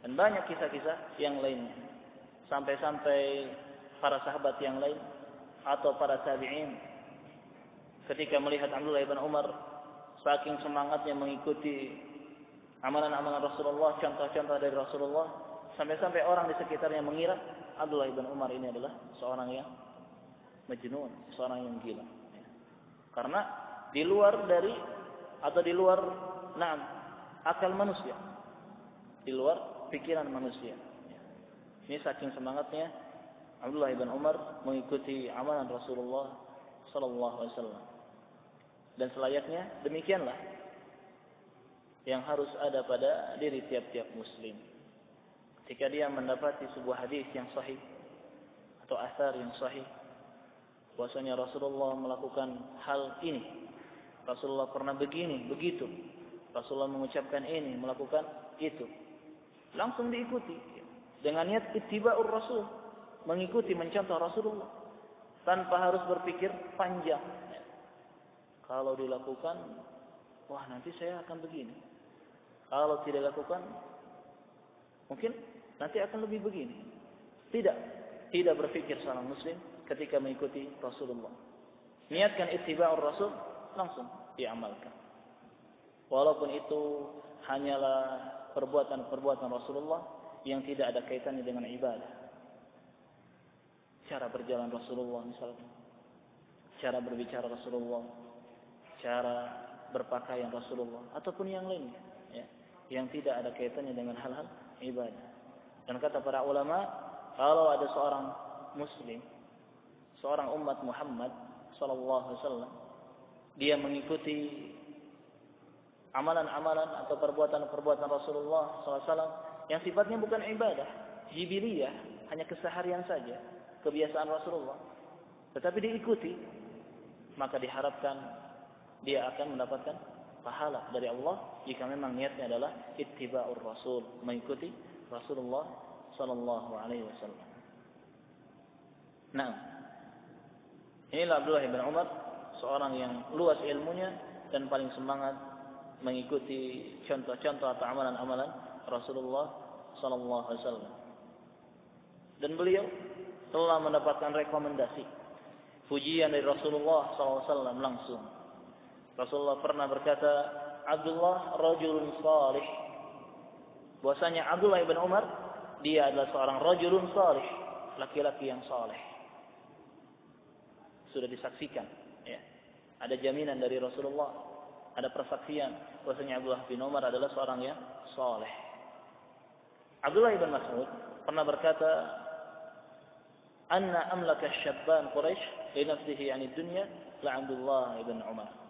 Dan banyak kisah-kisah yang lainnya. Sampai-sampai para sahabat yang lain atau para tabi'in ketika melihat Abdullah bin Umar saking semangatnya mengikuti amalan-amalan Rasulullah, contoh-contoh dari Rasulullah, sampai-sampai orang di sekitarnya mengira Abdullah bin Umar ini adalah seorang yang majnun, seorang yang gila. Karena di luar dari atau di luar akal manusia, di luar pikiran manusia. Ini saking semangatnya Abdullah bin Umar mengikuti amalan Rasulullah sallallahu alaihi wasallam. Dan selayaknya demikianlah yang harus ada pada diri tiap-tiap muslim. Ketika dia mendapati sebuah hadis yang sahih atau asar yang sahih, bahwasanya Rasulullah melakukan hal ini, Rasulullah pernah begini, begitu, Rasulullah mengucapkan ini, melakukan itu, langsung diikuti dengan niat ittiba'ur Rasul, mengikuti, mencontoh Rasulullah tanpa harus berpikir panjang. Kalau dilakukan, wah nanti saya akan begini. Kalau tidak dilakukan, mungkin nanti akan lebih begini. Tidak berpikir seorang muslim ketika mengikuti Rasulullah. Niatkan ittiba'ur Rasul, langsung diamalkan. Walaupun itu hanyalah perbuatan-perbuatan Rasulullah yang tidak ada kaitannya dengan ibadah. Cara berjalan Rasulullah misalnya, cara berbicara Rasulullah, cara berpakaian Rasulullah, ataupun yang lainnya, ya, yang tidak ada kaitannya dengan hal-hal ibadah. Dan kata para ulama, kalau ada seorang muslim, seorang umat Muhammad sallallahu alaihi wasallam, dia mengikuti amalan-amalan atau perbuatan-perbuatan Rasulullah sallallahu alaihi wasallam yang sifatnya bukan ibadah, jibiliyah, hanya keseharian saja, kebiasaan Rasulullah, tetapi diikuti, maka diharapkan dia akan mendapatkan pahala dari Allah jika memang niatnya adalah ittiba'ur Rasul, mengikuti Rasulullah sallallahu alaihi wasallam. Nah, inilah Abdullah bin Umar, seorang yang luas ilmunya dan paling semangat mengikuti contoh-contoh atau amalan-amalan Rasulullah sallallahu alaihi wasallam. Dan beliau telah mendapatkan rekomendasi, pujian dari Rasulullah sallallahu alaihi wasallam langsung. Rasulullah pernah berkata, Abdullah rajulun salih. Bahwasanya Abdullah bin Umar, dia adalah seorang rajulun salih, laki-laki yang saleh. Sudah disaksikan, ya. Ada jaminan dari Rasulullah, ada persaksian bahwasanya Abdullah bin Umar adalah seorang yang saleh. Abdullah bin Mas'ud pernah berkata, "Anna amlaka syabban Quraisy li nafsihi 'anid dunya la Abdullah bin Umar."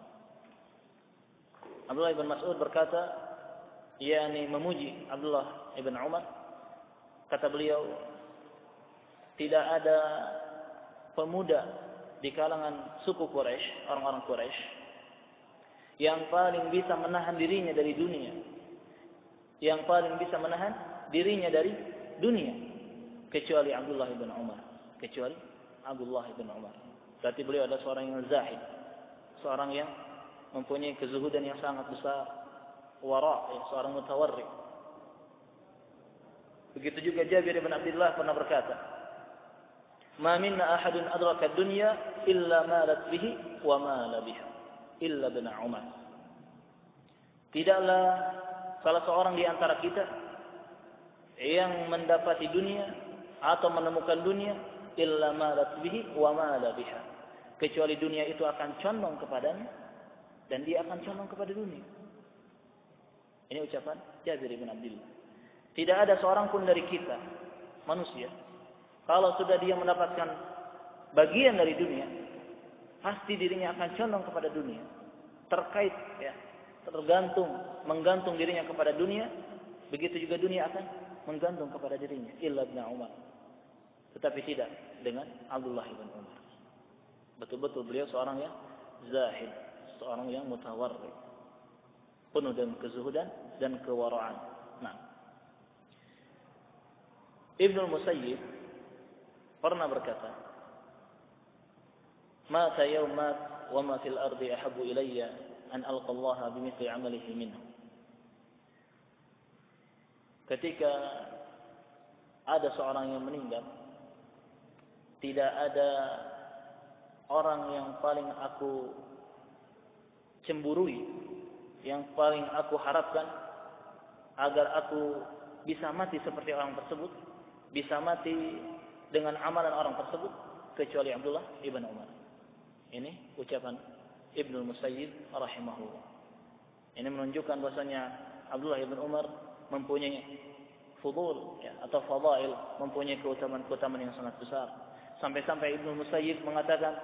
Abdullah bin Mas'ud berkata, yakni memuji Abdullah bin Umar, kata beliau, tidak ada pemuda di kalangan suku Quraisy, orang-orang Quraisy, yang paling bisa menahan dirinya dari dunia, yang paling bisa menahan dirinya dari dunia, kecuali Abdullah bin Umar, kecuali Abdullah bin Umar. Berarti beliau adalah seorang yang zahid, seorang yang mempunyai kezuhudan yang sangat besar, wara', seorang mutawarri. Begitu juga Jabir bin Abdullah pernah berkata, "Ma minna ahadun adraka ad-dunya illa malat bihi wa mala biha, illa bin Umar." Tidaklah salah seorang di antara kita yang mendapati dunia atau menemukan dunia illa malat bihi wa mala biha, kecuali dunia itu akan condong kepadanya dan dia akan condong kepada dunia. Ini ucapan Jabir bin Abdullah. Tidak ada seorang pun dari kita manusia, kalau sudah dia mendapatkan bagian dari dunia, pasti dirinya akan condong kepada dunia. Terkait ya, menggantung dirinya kepada dunia, begitu juga dunia akan menggantung kepada dirinya. Illa Ibn Umar. Tetapi tidak dengan Abdullah bin Umar. Betul-betul beliau seorang yang zahid, seorang yang mutawarrid, penuh dengan kezuhudan dan kewaraan. Nah, Ibnu Musayyib pernah berkata, "Mata yaumat wa ma fil ardi ahabbu ilayya an alqa Allah bimithli amalihi minhu." Ketika ada seorang yang meninggal, tidak ada orang yang paling aku cemburui, yang paling aku harapkan agar aku bisa mati seperti orang tersebut, bisa mati dengan amalan orang tersebut, kecuali Abdullah ibn Umar. Ini ucapan Ibnu Musayyib rahimahullah. Ini menunjukkan bahasanya Abdullah ibn Umar mempunyai fudul ya, atau fadail, mempunyai keutamaan-keutamaan yang sangat besar. Sampai-sampai Ibnu Musayyib mengatakan,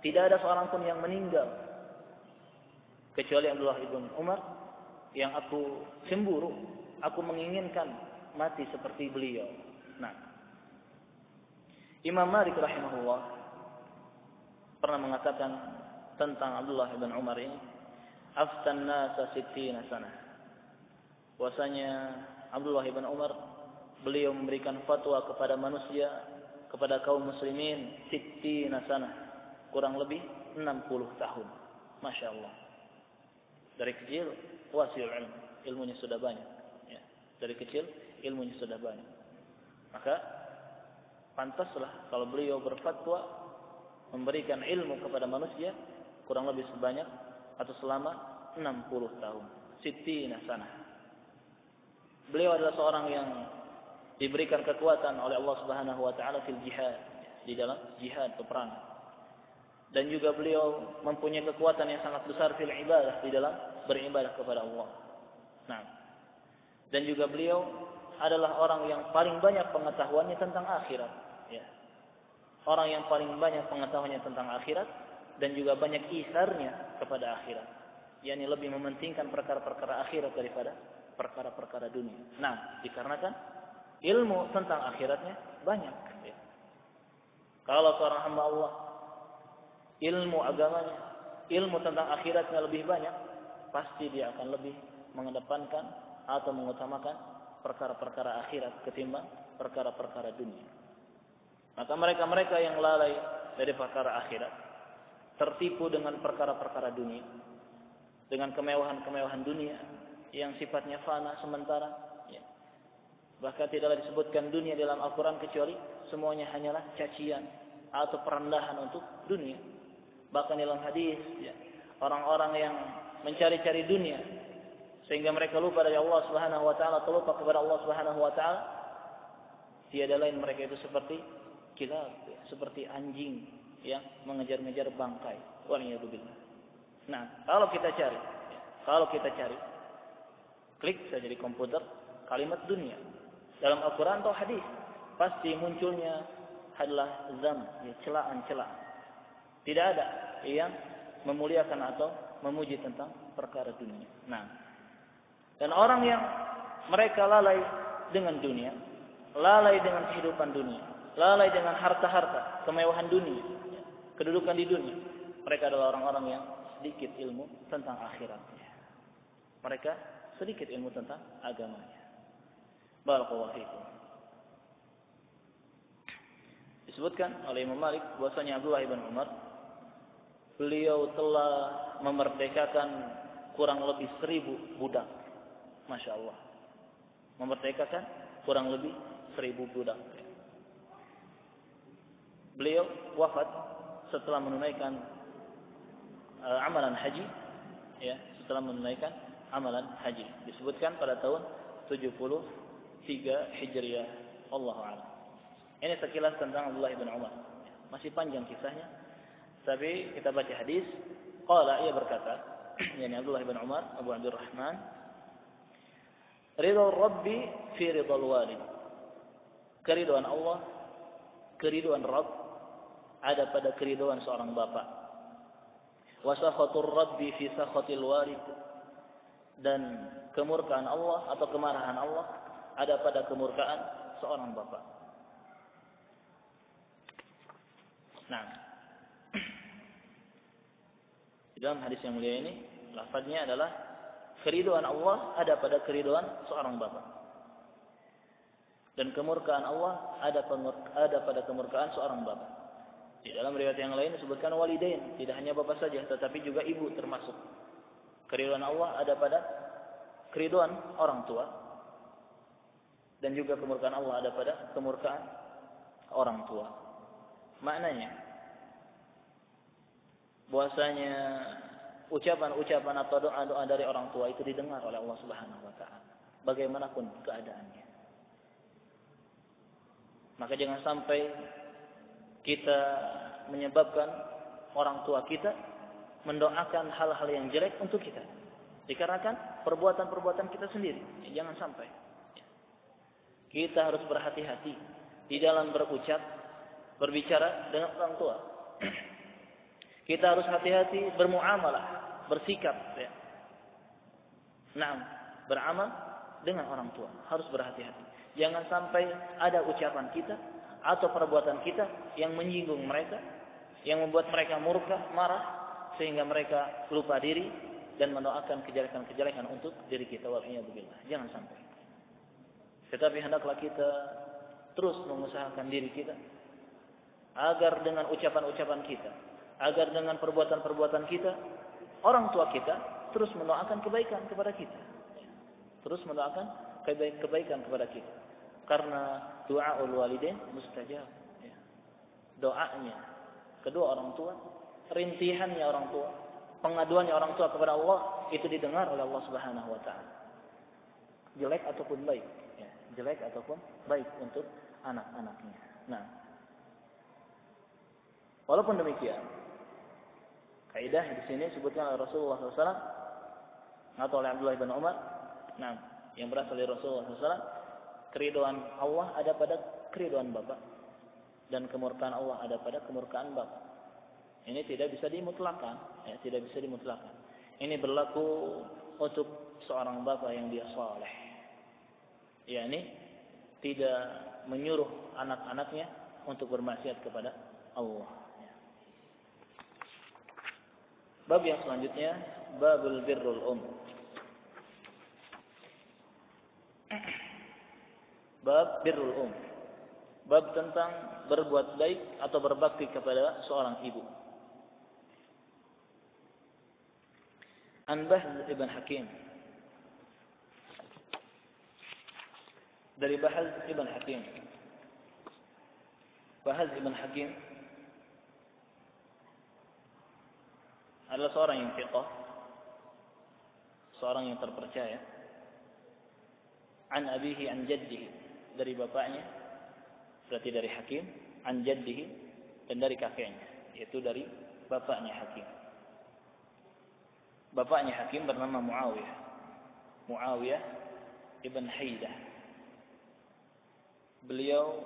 tidak ada seorang pun yang meninggal kecuali Abdullah ibn Umar yang aku cemburu, aku menginginkan mati seperti beliau. Nah, Imam Malik rahimahullah pernah mengatakan tentang Abdullah ibn Umar ini, aftan nasa sittina sana. Bahwasanya Abdullah ibn Umar, beliau memberikan fatwa kepada manusia, kepada kaum muslimin sittina sana, kurang lebih 60 tahun. Masya Allah. Dari kecil wasiul ilmu, ilmunya sudah banyak ya. Dari kecil ilmunya sudah banyak. Maka pantaslah kalau beliau berfatwa memberikan ilmu kepada manusia kurang lebih sebanyak atau selama 60 tahun. Sittina sana. Beliau adalah seorang yang diberikan kekuatan oleh Allah Subhanahu wa taala fil jihad, di dalam jihad peperangan. Dan juga beliau mempunyai kekuatan yang sangat besar fil ibadah, di dalam beribadah kepada Allah. Nah, dan juga beliau adalah orang yang paling banyak pengetahuannya tentang akhirat ya. Orang yang paling banyak pengetahuannya tentang akhirat dan juga banyak isarnya kepada akhirat, yakni lebih mementingkan perkara-perkara akhirat daripada perkara-perkara dunia. Nah, dikarenakan ilmu tentang akhiratnya banyak ya. Kalau seorang hamba Allah ilmu agamanya, ilmu tentang akhiratnya lebih banyak, pasti dia akan lebih mengedepankan atau mengutamakan perkara-perkara akhirat ketimbang perkara-perkara dunia. Maka mereka-mereka yang lalai dari perkara akhirat, tertipu dengan perkara-perkara dunia, dengan kemewahan-kemewahan dunia yang sifatnya fana sementara ya. Bahkan tidaklah disebutkan dunia dalam Al-Quran kecuali semuanya hanyalah cacian atau perendahan untuk dunia. Bahkan dalam hadis ya, orang-orang yang mencari-cari dunia sehingga mereka lupa dari Allah Subhanahu wa taala, terlupa kepada Allah Subhanahu wa taala, tiada lain mereka itu seperti kilab ya, seperti anjing yang mengejar-ngejar bangkai. Waliyadzubillah. Nah, kalau kita cari klik saja di komputer kalimat dunia dalam Al-Quran atau hadis, pasti munculnya adalah zam ya, celaan-celaan. Tidak ada yang memuliakan atau memuji tentang perkara dunia. Nah, dan orang yang mereka lalai dengan dunia, lalai dengan kehidupan dunia, lalai dengan harta-harta, kemewahan dunia, kedudukan di dunia, mereka adalah orang-orang yang sedikit ilmu tentang akhiratnya. Mereka sedikit ilmu tentang agamanya. Barakallahu fiikum. Disebutkan oleh Imam Malik bahwasanya Abdullah ibn Umar, beliau telah memerdekakan kurang lebih 1000 budak. Masya Allah. Memerdekakan kurang lebih 1000 budak. Beliau wafat setelah menunaikan amalan haji ya, setelah menunaikan amalan haji. Disebutkan pada tahun 73 Hijriah. Wallahu a'lam. Ini sekilas tentang Abdullah bin Umar. Masih panjang kisahnya. Tapi kita baca hadis. Qala, ia berkata, yakni Abdullah bin Umar, Abu Abdurrahman, ridha Rabbi fi ridhal walid. Keriduan Allah, keriduan Rabb ada pada keriduan seorang bapa. Wa sakhatur Rabbi fi sakhatil walid. Dan kemurkaan Allah atau kemarahan Allah ada pada kemurkaan seorang bapa. Nah, dalam hadis yang mulia ini, lafaznya adalah keriduan Allah ada pada keriduan seorang bapa. Dan kemurkaan Allah ada pada kemurkaan seorang bapa. Di dalam riwayat yang lain disebutkan walidain, tidak hanya bapa saja, tetapi juga ibu termasuk. Keriduan Allah ada pada keriduan orang tua. Dan juga kemurkaan Allah ada pada kemurkaan orang tua. Maknanya, bahwasanya ucapan-ucapan atau doa-doa dari orang tua itu didengar oleh Allah Subhanahu wa taala, bagaimanapun keadaannya. Maka jangan sampai kita menyebabkan orang tua kita mendoakan hal-hal yang jelek untuk kita, dikarenakan perbuatan-perbuatan kita sendiri. Jangan sampai. Kita harus berhati-hati di dalam berucap, berbicara dengan orang tua. Kita harus hati-hati bermuamalah, bersikap. Beramal dengan orang tua. Harus berhati-hati. Jangan sampai ada ucapan kita atau perbuatan kita yang menyinggung mereka, yang membuat mereka murka, marah, sehingga mereka lupa diri dan mendoakan kejelekan-kejelekan untuk diri kita. Wal'iyadzubillah. Jangan sampai. Tetapi hendaklah kita terus mengusahakan diri kita agar dengan ucapan-ucapan kita, agar dengan perbuatan-perbuatan kita, orang tua kita terus mendoakan kebaikan kepada kita. Terus mendoakan kebaikan kepada kita. Karena doaul walidain mustajab. Doanya kedua orang tua, rintihannya orang tua, pengaduannya orang tua kepada Allah itu didengar oleh Allah Subhanahu wa taala. Jelek ataupun baik, jelek ataupun baik untuk anak-anaknya. Nah, walaupun demikian, kaidah di sini disebutkan oleh Rasulullah SAW atau oleh Abdullah bin Umar, yang berasal dari Rasulullah SAW, keriduan Allah ada pada keriduan bapa dan kemurkaan Allah ada pada kemurkaan bapa. Ini tidak bisa dimutlakan, tidak bisa dimutlakan. Ini berlaku untuk seorang bapa yang dia saleh, yakni tidak menyuruh anak-anaknya untuk bermaksiat kepada Allah. Bab yang selanjutnya, babul birrul Bab birrul Bab tentang berbuat baik atau berbakti kepada seorang ibu. An Bahz ibn Hakim. Dari Bahz ibn Hakim. Bahz ibn Hakim adalah seorang yang thiqah, seorang yang terpercaya. An abihi an jaddihi, dari bapaknya, berarti dari Hakim, an jaddihi, dan dari kakeknya, yaitu dari bapaknya Hakim. Bapaknya Hakim bernama Muawiyah ibn Haidah. Beliau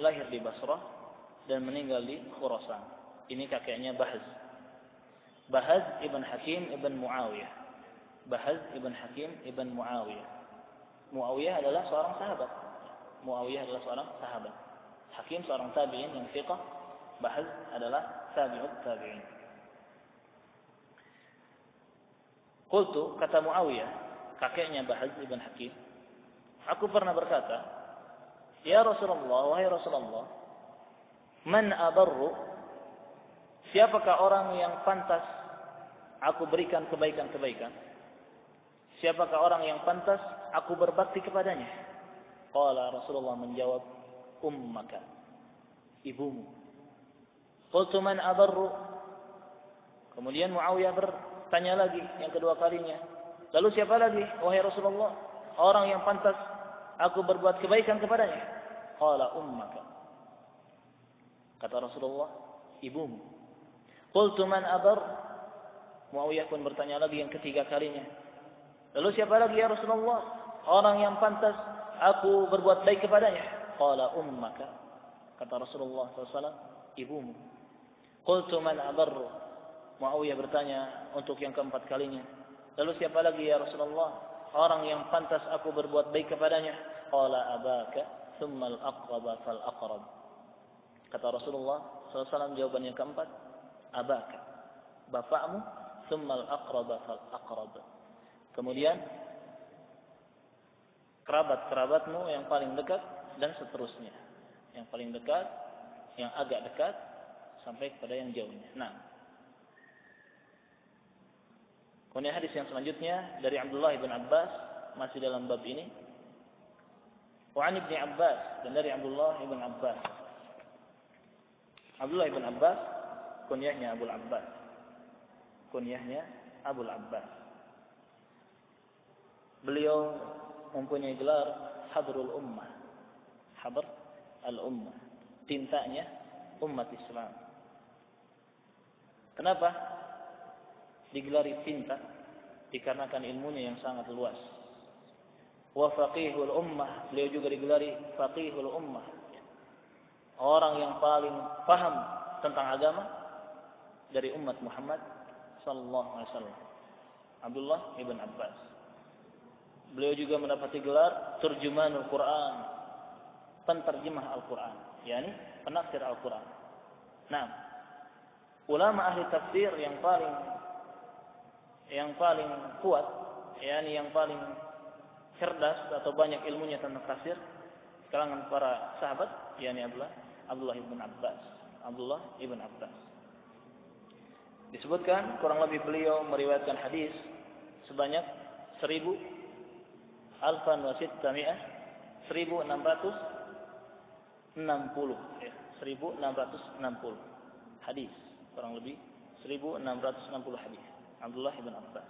lahir di Basrah dan meninggal di Khurasan. Ini kakeknya Bahz ibn Hakim ibn Muawiyah. Bahz ibn Hakim ibn Muawiyah. Muawiyah adalah seorang sahabat. Hakim seorang tabi'in yang thiqah. Bahz adalah tabi'in. Qultu, kata Muawiyah, kakeknya Bahz ibn Hakim, aku pernah berkata, ya Rasulullah, wahai Rasulullah, man abarru, siapakah orang yang pantas aku berikan kebaikan-kebaikan? Siapakah orang yang pantas aku berbakti kepadanya? Qala, Rasulullah menjawab, ummaka, ibumu. Qultu man abarru. Kemudian Muawiyah bertanya lagi yang kedua kalinya, lalu siapa lagi wahai Rasulullah orang yang pantas aku berbuat kebaikan kepadanya? Qala ummaka. Kata Rasulullah, ibumu. Qultu man abar? Muawiyah pun bertanya lagi yang ketiga kalinya. Lalu siapa lagi ya Rasulullah? Orang yang pantas aku berbuat baik kepadanya. Qala ummaka. Kata Rasulullah SAW, ibumu. Qultu man abarru? Muawiyah bertanya untuk yang keempat kalinya. Lalu siapa lagi ya Rasulullah? Orang yang pantas aku berbuat baik kepadanya. Qala abaka, thumma al-aqraba fal-aqrab. Kata Rasulullah SAW jawaban yang keempat, abaka, bapakmu, thumma al-aqraba fal-aqrab. Kemudian kerabat-kerabatmu yang paling dekat dan seterusnya. Yang paling dekat, yang agak dekat sampai kepada yang jauhnya. Nah, kemudian hadis yang selanjutnya dari Abdullah bin Abbas masih dalam bab ini. Wa 'an Ibnu Abbas, dan dari Abdullah bin Abbas. Abdullah bin Abbas kunyahnya Abul Abbas. Kunyahnya Abul Abbas. Beliau mempunyai gelar Habrul Ummah. Habr al-Ummah. Tintanya umat Islam. Kenapa digelari tinta? Dikarenakan ilmunya yang sangat luas. Wa faqihul ummah, beliau juga digelari faqihul ummah. Orang yang paling paham tentang agama dari umat Muhammad sallallahu alaihi wasallam. Abdullah ibn Abbas. Beliau juga mendapati gelar Turjumanul Quran, penterjemah Al-Quran, yakni penafsir Al-Quran. Nah, ulama ahli tafsir yang paling kuat, yakni yang paling cerdas atau banyak ilmunya tentang tafsir kalangan para sahabat, yakni Abdullah ibn Abbas. Abdullah ibn Abbas. Disebutkan kurang lebih beliau meriwayatkan hadis sebanyak 1660 ya, 1660 hadis, kurang lebih 1660 hadis Abdullah ibn Abbas.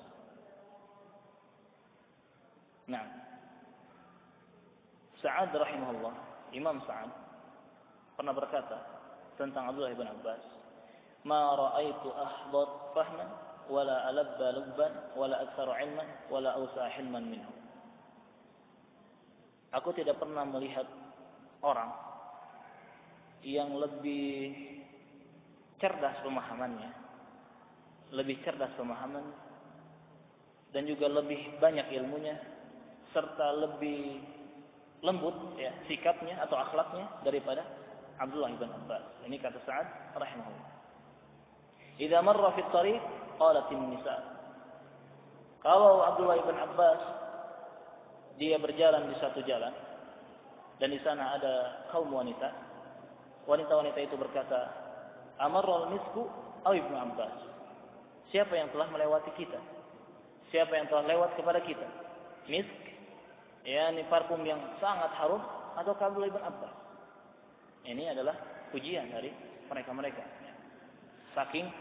Nah, Sa'ad rahimahullah, Imam Sa'ad pernah berkata tentang Abdullah ibn Abbas, "Ma ra'aitu ahdat fahman wala alabba lubban wala aktsara ilman wala awsa hilman minhu." Aku tidak pernah melihat orang yang lebih cerdas pemahamannya, dan juga lebih banyak ilmunya, serta lebih lembut ya sikapnya atau akhlaknya daripada Abdullah bin Abbas. Ini kata Sa'ad rahimahullah. Idza marra fi at-tariq qalat an-nisa. Kalau Abdullah bin Abbas dia berjalan di satu jalan dan di sana ada kaum wanita. Wanita-wanita itu berkata, "Amarral misku aw Ibnu Abbas?" Siapa yang telah melewati kita? Siapa yang telah lewat kepada kita? Misk, yakni parfum yang sangat harum, atau Abdullah bin Abbas? Ini adalah pujian dari mereka-mereka. Saking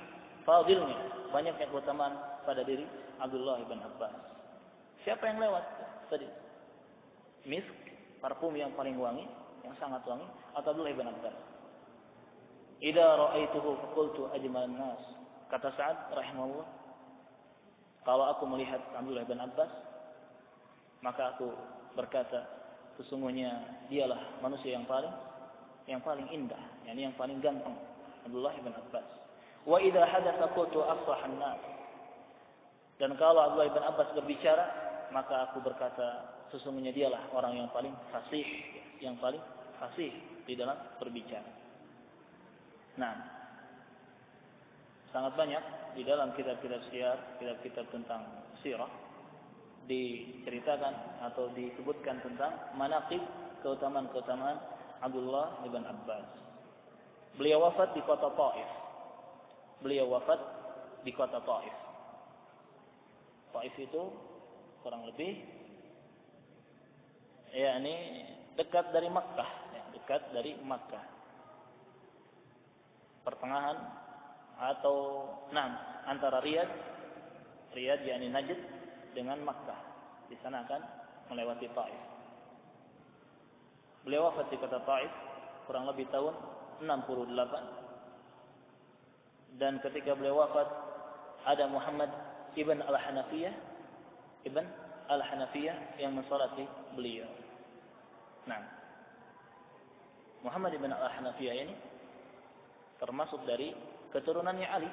fadilnya, banyaknya keutamaan pada diri Abdullah bin Abbas. Siapa yang lewat tadi? Misk, parfum yang paling wangi, yang sangat wangi, atau Abdullah bin Abbas? Idza ra'aituhu faqultu ajmalan nas. Kata Sa'ad rahimahullah, kalau aku melihat Abdullah bin Abbas, maka aku berkata, sesungguhnya dialah manusia yang paling indah, yakni yang paling ganteng, Abdullah bin Abbas. Wa idza hadatsa qultu afsahan nas. Dan kalau Abdullah bin Abbas berbicara, maka aku berkata, sesungguhnya dialah orang yang paling fasih di dalam berbicara. Nah, sangat banyak di dalam kitab-kitab syiar, kitab-kitab tentang sirah diceritakan atau disebutkan tentang manaqib, keutamaan-keutamaan Abdullah bin Abbas. Beliau wafat di kota Taif. Taif itu kurang lebih yakni dekat dari Makkah, pertengahan atau antara Riyadh yakni Najd dengan Makkah. Di sana akan melewati Taif. Beliau wafat di kota Taif kurang lebih tahun 68. Dan ketika beliau wafat ada Muhammad ibn Al-Hanafiyah yang mensalati beliau. Nah, Muhammad ibn Al-Hanafiyah ini termasuk dari keturunannya Ali.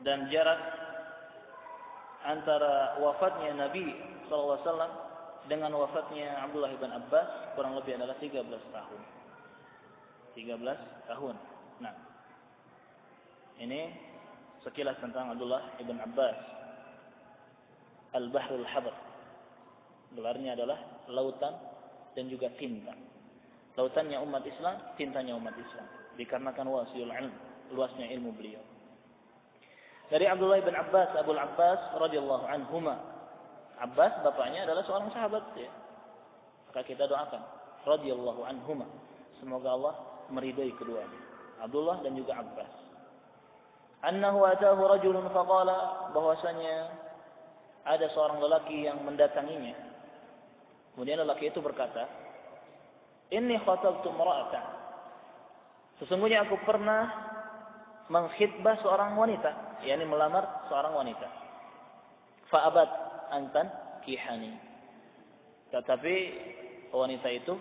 Dan jarak antara wafatnya Nabi SAW dengan wafatnya Abdullah ibn Abbas kurang lebih adalah 13 tahun. 13 tahun. Nah, ini sekilas tentang Abdullah ibn Abbas. Al-Bahrul Habr. Gelarnya adalah lautan dan juga tinta. Lautannya umat Islam, tintanya umat Islam. Dikarenakan wasiul ilm, luasnya ilmu beliau. Dari Abdullah ibn Abbas, Abul Abbas radhiyallahu anhuma. Abbas bapaknya adalah seorang sahabat ya. Maka kita doakan radhiyallahu anhuma. Semoga Allah meridai keduanya. Abdullah dan juga Abbas. Annahu atahu rajulun faqala, bahwasanya ada seorang lelaki yang mendatanginya. Kemudian lelaki itu berkata, "Inni khatabtu imra'atan." Sesungguhnya aku pernah mengkhitbah seorang wanita, yakni melamar seorang wanita. Fa'abat antan kihani. Tetapi wanita itu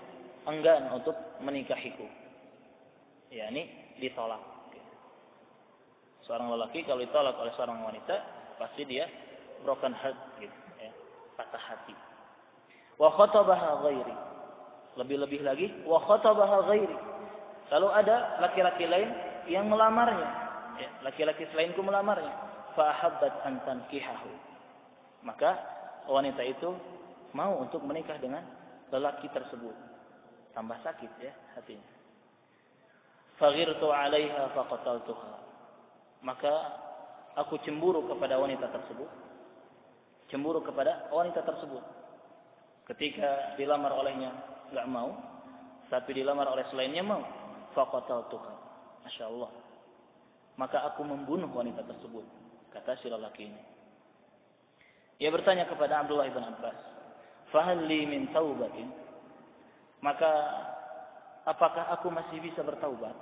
enggan untuk menikahiku. Yakni ditolak. Seorang lelaki kalau ditolak oleh seorang wanita, pasti dia broken heart gitu, ya, patah hati. Wa khatabaha ghairi. Lebih-lebih lagi, wa khatabaha ghairi. Lalu ada laki-laki lain yang melamarnya, ya, laki-laki selainku melamarnya. Fa ahabbat an tankihahu. Maka wanita itu mau untuk menikah dengan lelaki tersebut. Tambah sakit ya hatinya. Faghirtu 'alaiha faqataltuha. Maka aku cemburu kepada wanita tersebut. Ketika dilamar olehnya enggak mau, tapi dilamar oleh selainnya mau. Faqataltuha. Masyaallah. Maka aku membunuh wanita tersebut, kata si lelaki ini. Ia bertanya kepada Abdullah ibn Abbas, "Fahal li min taubatin?" Maka apakah aku masih bisa bertaubat?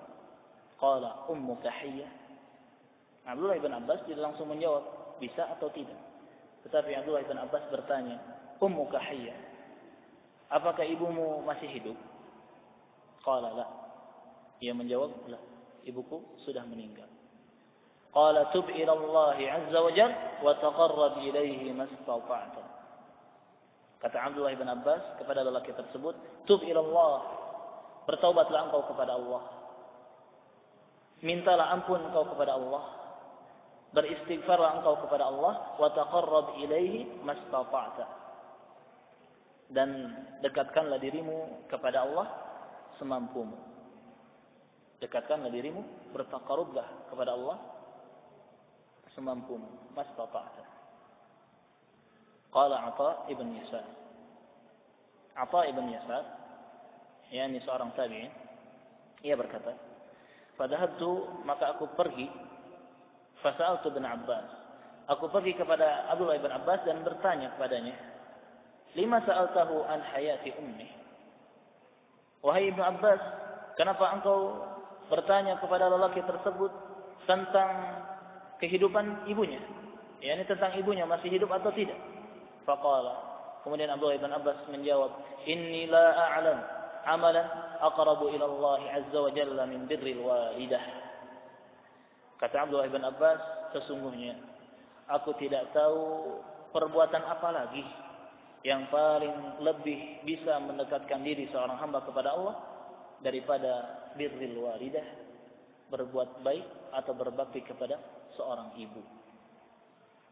Qala ummuka hiyyah. Abdullah ibn Abbas tidak langsung menjawab bisa atau tidak. Tetapi Abdullah ibn Abbas bertanya, "Ummuka hiyyah. Apakah ibumu masih hidup?" Qala la. Ia menjawab, "La, ibuku sudah meninggal." Qala tub ila Allah azza wa jalla wa taqarrab ilaihi mastata'ta. Kata Abdullah ibn Abbas kepada lelaki tersebut, "Tub ila Allah." Bertaubatlah engkau kepada Allah. Mintalah ampun engkau kepada Allah. Beristighfarlah engkau kepada Allah, wa taqarrab ilaihi mastata'ta. Dan dekatkanlah dirimu kepada Allah semampumu. Dekatkanlah dirimu, bertaqarrublah kepada Allah semampumu. Mastata'ta. Qala Atha ibn Yasar. Atha ibn Yasar, yakni seorang tabi'in, ia berkata, "Fadhahabtu, maka aku pergi, fasa'altu bin Abbas." Aku pergi kepada Abdullah ibn Abbas dan bertanya kepadanya, "Lima sa'altahu an hayati ummi?" Wahai Ibnu Abbas, kenapa engkau bertanya kepada lelaki tersebut tentang kehidupan ibunya? yakni tentang ibunya masih hidup atau tidak? Faqala. Kemudian Abdullah ibn Abbas menjawab, "Inni la a'lam amalan aqrabu ila Allah azza wa jalla min birril walidah." Kata Abdullah ibn Abbas, sesungguhnya aku tidak tahu perbuatan apa lagi yang paling lebih bisa mendekatkan diri seorang hamba kepada Allah daripada birril walidah, berbuat baik atau berbakti kepada seorang ibu.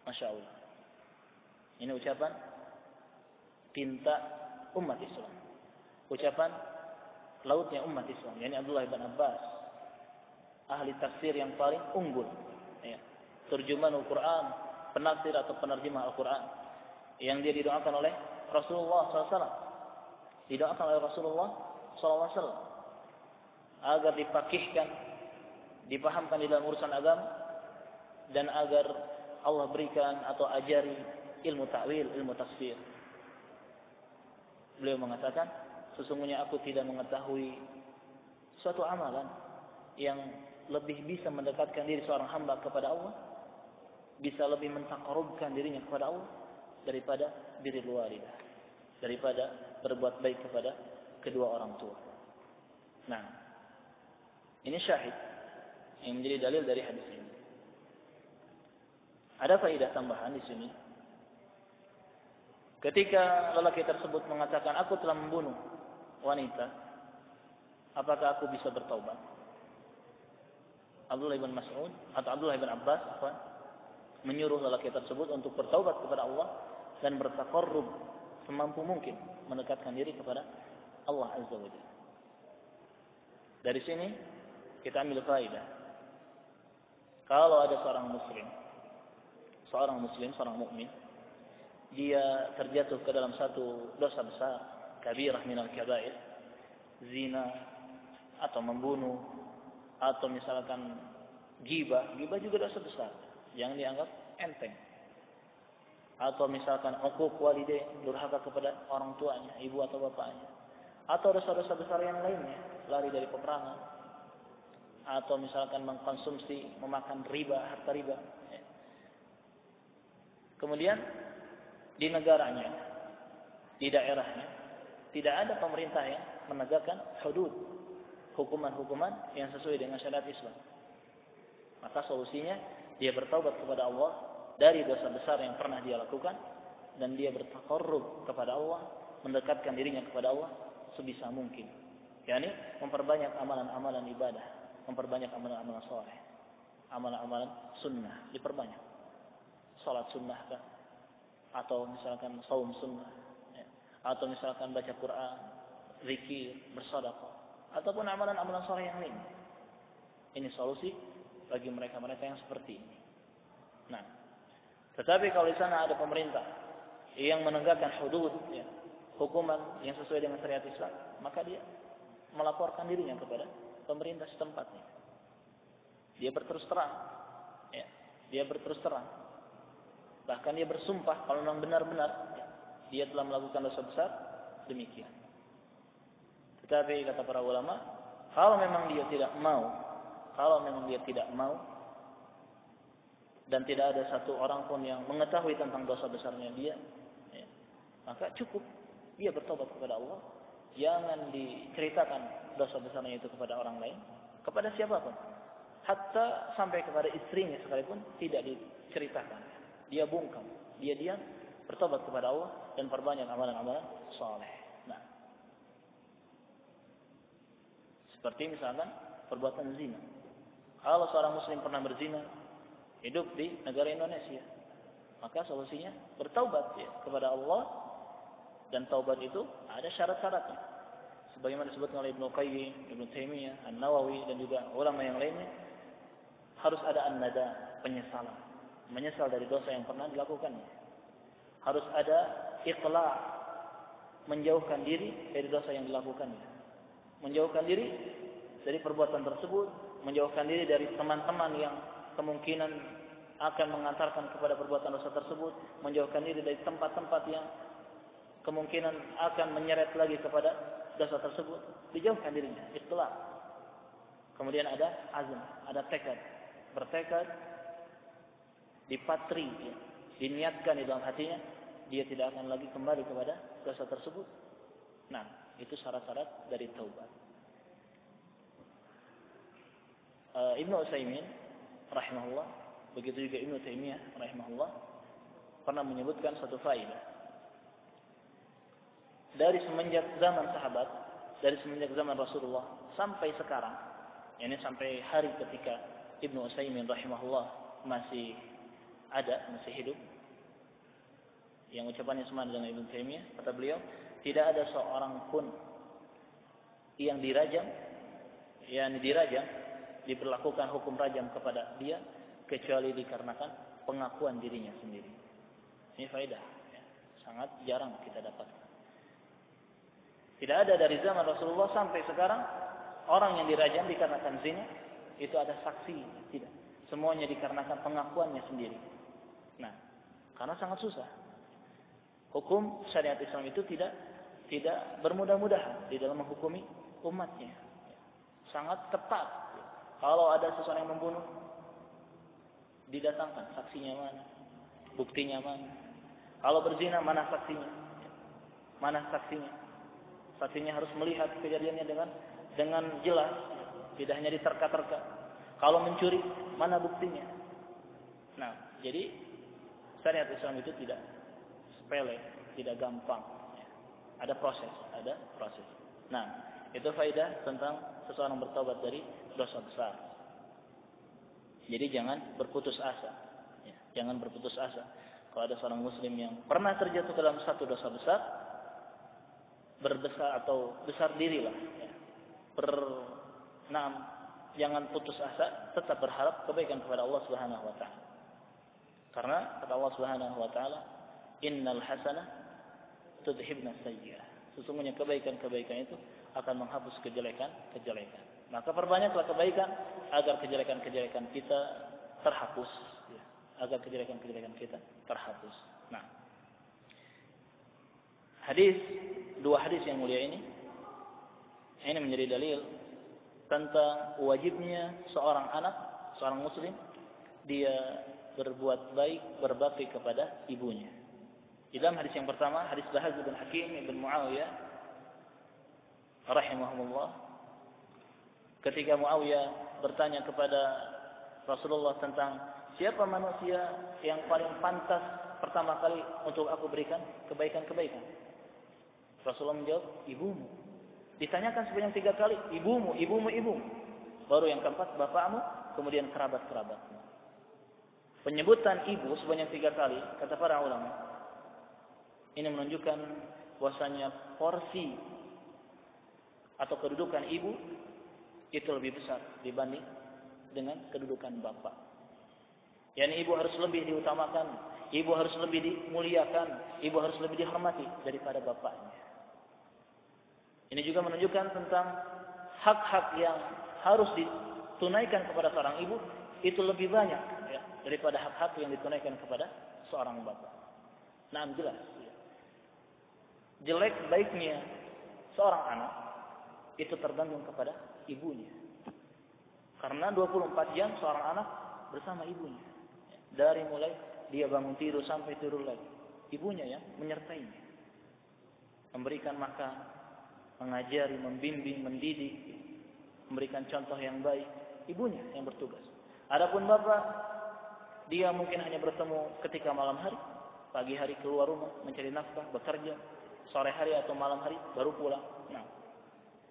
Masya Allah. Ini ucapan tinta umat Islam. Ucapan lautnya umat Islam. Yani Abdullah ibn Abbas, ahli tafsir yang paling unggul. Ya. Terjemahan Al-Quran, penafsir atau penerjemah Al-Quran. Yang dia didoakan oleh Rasulullah SAW. Didoakan oleh Rasulullah SAW. Agar dipakihkan, dipahamkan di dalam urusan agama. Dan agar Allah berikan atau ajari ilmu ta'wil, ilmu tafsir. Beliau mengatakan, sesungguhnya aku tidak mengetahui suatu amalan yang lebih bisa mendekatkan diri seorang hamba kepada Allah, bisa lebih mentaqarrubkan dirinya kepada Allah daripada birrul walidah, daripada berbuat baik kepada kedua orang tua. Nah, ini syahid yang menjadi dalil dari hadis ini. Ada faedah tambahan di sini. Ketika lelaki tersebut mengatakan, aku telah membunuh wanita, apakah aku bisa bertaubat? Abdullah bin Mas'ud atau Abdullah bin Abbas menyuruh lelaki tersebut untuk bertaubat kepada Allah dan bertaqarrub semampu mungkin mendekatkan diri kepada Allah Azza wa Jalla. Dari sini kita ambil faedah. Kalau ada seorang muslim, seorang mukmin, dia terjatuh ke dalam satu dosa besar, kabirah minal kabair, zina atau membunuh atau misalkan ghibah juga dosa besar, jangan dianggap enteng. Atau misalkan uquq walidain, durhaka kepada orang tuanya, ibu atau bapaknya, atau dosa-dosa besar yang lainnya, lari dari peperangan, atau misalkan mengkonsumsi, memakan riba, harta riba. Kemudian di negaranya, di daerahnya, tidak ada pemerintah yang menegakkan hudud, hukuman-hukuman yang sesuai dengan syariat Islam. Maka solusinya dia bertaubat kepada Allah dari dosa besar yang pernah dia lakukan, dan dia bertaqarrub kepada Allah, mendekatkan dirinya kepada Allah sebisa mungkin. yakni memperbanyak amalan-amalan ibadah, memperbanyak amalan-amalan saleh, amalan-amalan sunnah diperbanyak. Salat sunnah kah? Atau misalkan saum sunnah, ya. Atau misalkan baca Quran, zikir, bersedekah, ataupun amalan-amalan saleh yang lain. Ini solusi bagi mereka-mereka yang seperti ini. Nah, tetapi kalau di sana ada pemerintah yang menegakkan hudud, ya, hukuman yang sesuai dengan syariat Islam, maka dia melaporkan dirinya kepada pemerintah setempatnya. Dia berterus terang, ya, dia berterus terang. Bahkan dia bersumpah kalau memang benar-benar ya, dia telah melakukan dosa besar, demikian. Tetapi kata para ulama, kalau memang dia tidak mau, dan tidak ada satu orang pun yang mengetahui tentang dosa besarnya dia, ya, maka cukup dia bertobat kepada Allah. Jangan diceritakan dosa besarnya itu kepada orang lain, kepada siapapun, hatta sampai kepada istrinya sekalipun tidak diceritakan. Dia bungkam, dia diam, bertobat kepada Allah dan perbanyak amalan-amalan saleh. Nah, seperti misalkan perbuatan zina. Kalau seorang muslim pernah berzina, hidup di negara Indonesia, maka solusinya bertaubat ya, kepada Allah, dan taubat itu ada syarat-syaratnya. Sebagaimana disebutkan oleh Ibnu Qayyim, Ibnu Taimiyah, An-Nawawi dan juga ulama yang lainnya, harus ada an-nada, penyesalan, menyesal dari dosa yang pernah dilakukannya. Harus ada iqla', menjauhkan diri dari dosa yang dilakukannya. Menjauhkan diri dari perbuatan tersebut, menjauhkan diri dari teman-teman yang kemungkinan akan mengantarkan kepada perbuatan dosa tersebut, menjauhkan diri dari tempat-tempat yang kemungkinan akan menyeret lagi kepada dosa tersebut, dijauhkan dirinya, iqla'. Kemudian ada azm, ada tekad, bertekad, dipatri, ya, diniatkan di dalam hatinya, dia tidak akan lagi kembali kepada dosa tersebut. Nah, itu syarat-syarat dari taubat. Ibnu Utsaimin rahimahullah, begitu juga Ibnu Taimiyah rahimahullah, pernah menyebutkan satu faedah. Dari semenjak zaman sahabat, dari semenjak zaman Rasulullah sampai sekarang, ini sampai hari ketika Ibnu Utsaimin rahimahullah masih hidup, yang ucapannya sama dengan Ibnu Taimiyah, kata beliau, tidak ada seorang pun yang dirajam, diberlakukan hukum rajam kepada dia kecuali dikarenakan pengakuan dirinya sendiri. Ini faedah, ya, sangat jarang kita dapatkan. Tidak ada dari zaman Rasulullah sampai sekarang orang yang dirajam dikarenakan zina itu ada saksi, tidak. Semuanya dikarenakan pengakuannya sendiri. Nah, karena sangat susah. Hukum syariat Islam itu tidak bermudah-mudahan di dalam menghukumi umatnya. Sangat ketat. Kalau ada seseorang yang membunuh, didatangkan saksinya mana, buktinya mana. Kalau berzina, mana saksinya? Mana saksinya? Saksinya harus melihat kejadiannya dengan jelas, tidak hanya diterka-terka. Kalau mencuri, mana buktinya? Nah, jadi syariat Islam itu tidak sepele, tidak gampang. Ada proses. Nah, itu faedah tentang seseorang bertobat dari dosa besar. Jadi jangan berputus asa. Ya, jangan berputus asa. Kalau ada seorang muslim yang pernah terjatuh dalam satu dosa besar, berbesar atau besar dirilah. Ya. Jangan putus asa, tetap berharap kebaikan kepada Allah Subhanahu wa taala. Karena kata Allah Subhanahu wa taala, "Innal hasanah tudhibna sayyi'ah." Sesungguhnya kebaikan-kebaikan itu akan menghapus kejelekan-kejelekan. Maka perbanyaklah kebaikan agar kejelekan-kejelekan kita terhapus, ya. Agar kejelekan-kejelekan kita terhapus. Nah, dua hadis yang mulia ini menjadi dalil tentang wajibnya seorang anak, seorang muslim, dia berbuat baik, berbakti kepada ibunya. Di dalam hadis yang pertama, hadis Bahaz bin Hakim bin Muawiyah rahimahumullah, ketika Muawiyah bertanya kepada Rasulullah tentang siapa manusia yang paling pantas pertama kali untuk aku berikan kebaikan-kebaikan, Rasulullah menjawab, ibumu. Ditanyakan sebanyak 3 kali, ibumu. Baru yang keempat, bapakmu, kemudian kerabat-kerabatmu. Penyebutan ibu sebanyak 3 kali, kata para ulama, ini menunjukkan bahwasanya porsi atau kedudukan ibu itu lebih besar dibanding dengan kedudukan bapak. Yani ibu harus lebih diutamakan, ibu harus lebih dimuliakan, ibu harus lebih dihormati daripada bapaknya. Ini juga menunjukkan tentang hak-hak yang harus ditunaikan kepada seorang ibu itu lebih banyak, ya, daripada hak-hak yang ditunaikan kepada seorang bapak. Nah, jelas. Ya. Jelek baiknya seorang anak itu tergantung kepada ibunya. Karena 24 jam seorang anak bersama ibunya. Dari mulai dia bangun tidur sampai tidur lagi, ibunya yang menyertainya, memberikan makan, mengajari, membimbing, mendidik, memberikan contoh yang baik, ibunya yang bertugas. Adapun bapak, dia mungkin hanya bertemu ketika malam hari, pagi hari keluar rumah mencari nafkah, bekerja, sore hari atau malam hari baru pulang. Nah,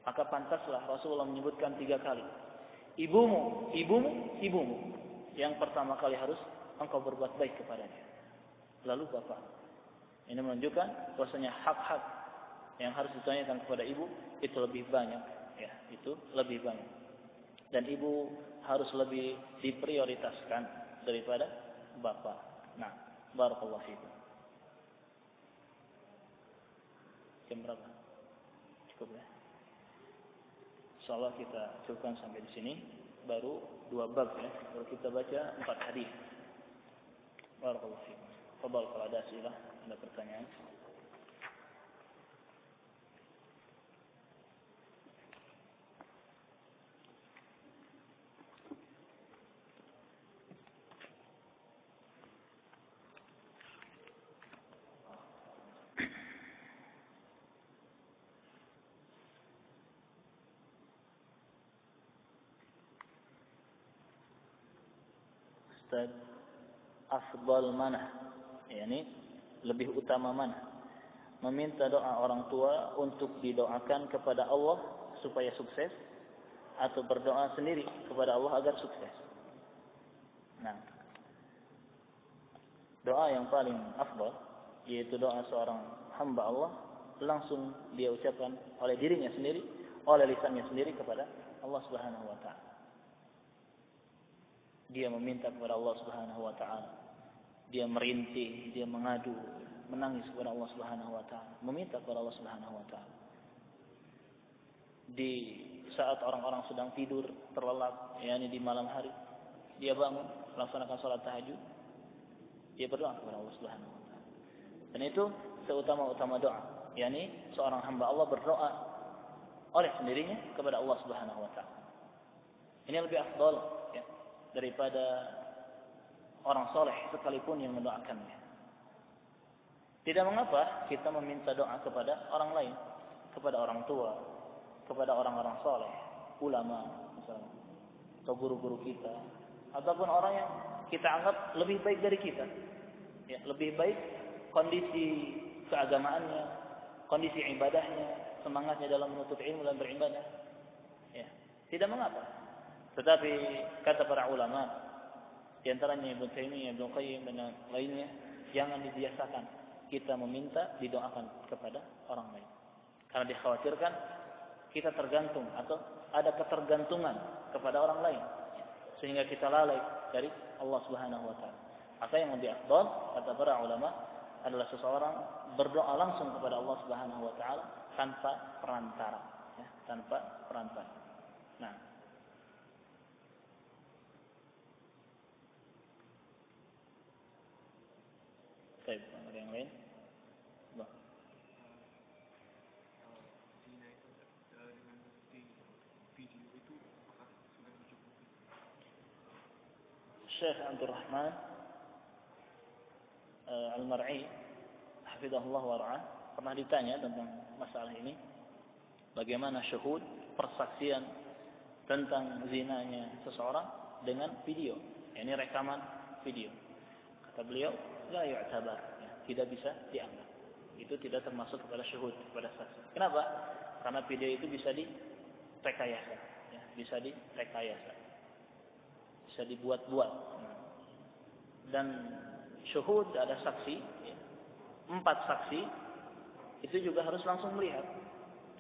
maka pantaslah Rasulullah menyebutkan 3 kali, ibumu. Yang pertama kali harus engkau berbuat baik kepadanya. Lalu bapak. Ini menunjukkan bahwasanya hak-hak yang harus ditanyakan kepada ibu itu lebih banyak, ya, itu lebih banyak. Dan ibu harus lebih diprioritaskan daripada bapak. Nah, barakallahu fiikum. Jam berapa? Cukup ya? Insyaallah kita cukupkan sampai di sini. Baru 2 bab ya. Baru kita baca 4 hadis. Barakallahu fiikum. Fadhal kalau ada asilah, ada pertanyaan. Afdal mana, yakni lebih utama mana, meminta doa orang tua untuk didoakan kepada Allah supaya sukses, atau berdoa sendiri kepada Allah agar sukses? Nah, doa yang paling afdal yaitu doa seorang hamba Allah langsung dia ucapkan oleh dirinya sendiri, oleh lisannya sendiri kepada Allah Subhanahu wa taala. Dia meminta kepada Allah Subhanahu wa taala. Dia merintih, dia mengadu, menangis kepada Allah Subhanahu wa taala, meminta kepada Allah Subhanahu wa taala. Di saat orang-orang sedang tidur terlelap, yakni di malam hari, dia bangun, melaksanakan salat tahajud. Dia berdoa kepada Allah Subhanahu wa taala. Dan itu seutama-utama doa, yakni seorang hamba Allah berdoa oleh sendirinya kepada Allah Subhanahu wa taala. Ini lebih afdal ya, daripada orang soleh sekalipun yang mendoakannya. Tidak mengapa kita meminta doa kepada orang lain, kepada orang tua, kepada orang-orang soleh, ulama misalnya, atau guru-guru kita, ataupun orang yang kita anggap lebih baik dari kita, ya, lebih baik kondisi keagamaannya, kondisi ibadahnya, semangatnya dalam menuntut ilmu dan beribadah, ya, tidak mengapa. Tetapi kata para ulama, di antaranya Ibnu Taimiyah, Ibnu Qayyim dan lainnya, jangan dibiasakan kita meminta didoakan kepada orang lain, karena dikhawatirkan kita tergantung atau ada ketergantungan kepada orang lain, sehingga kita lalai dari Allah Subhanahu wa taala. Maka yang lebih afdal kata para ulama adalah seseorang berdoa langsung kepada Allah Subhanahu wa taala tanpa perantara, ya, tanpa perantara. Nah, baik, ada yang lain? Bah. Zina itu dengan bukti video itu apakah sudah mencukupi? Syekh Abdul Rahman Al-Mar'i hafizahullah wa ra'ah pernah ditanya tentang masalah ini, bagaimana syuhud, persaksian tentang zinanya seseorang dengan video, ini rekaman video. Kata beliau, la yu'tabar, ya, tidak bisa dianggap. Itu tidak termasuk kepada syuhud, kepada saksi. Kenapa? Karena video itu bisa direkayasa, ya, bisa direkayasa, bisa dibuat-buat. Dan syuhud ada saksi, ya, 4 saksi itu juga harus langsung melihat.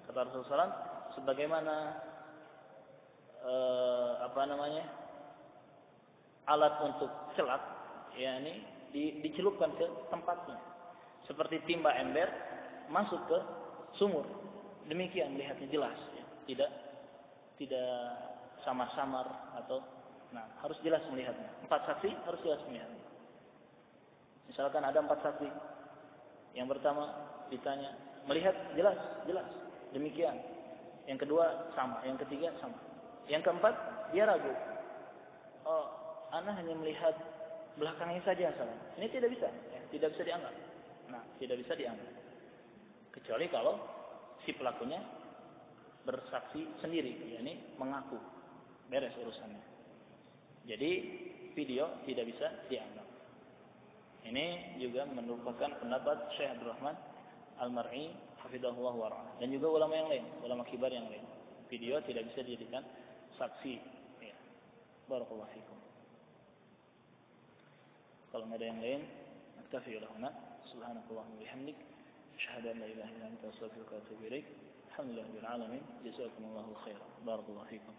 Kata Rasulullah SAW, sebagaimana alat untuk celak, ya, ini dicelupkan ke tempatnya, seperti timba ember masuk ke sumur. Demikian melihatnya jelas, ya. Tidak samar-samar atau, nah, harus jelas melihatnya. 4 saksi harus jelas melihatnya. Misalkan ada 4 saksi, yang pertama ditanya, melihat jelas, demikian. Yang kedua sama, yang ketiga sama. Yang keempat dia ragu. Oh, ana hanya melihat belakangnya saja salah. Ini tidak bisa, ya, tidak bisa dianggap. Nah, tidak bisa dianggap. Kecuali kalau si pelakunya bersaksi sendiri, yakni mengaku, beres urusannya. Jadi video tidak bisa dianggap. Ini juga merupakan pendapat Syekh Abdul Rahman Al-Mar'i hafizahullah wa ra'ah, dan juga ulama yang lain, ulama kibar yang lain. Video tidak bisa dijadikan saksi, ya. Barakallahu fikum. Kalau ada yang lain, naktafi lahuna. Subhanakallahumma wa bihamdik, asyhadu an la ilaha illa anta, astaghfiruka wa atubu ilaik. Alhamdulillahirabbil alamin. Jazakumullahu khairan. Barakallahu fikum.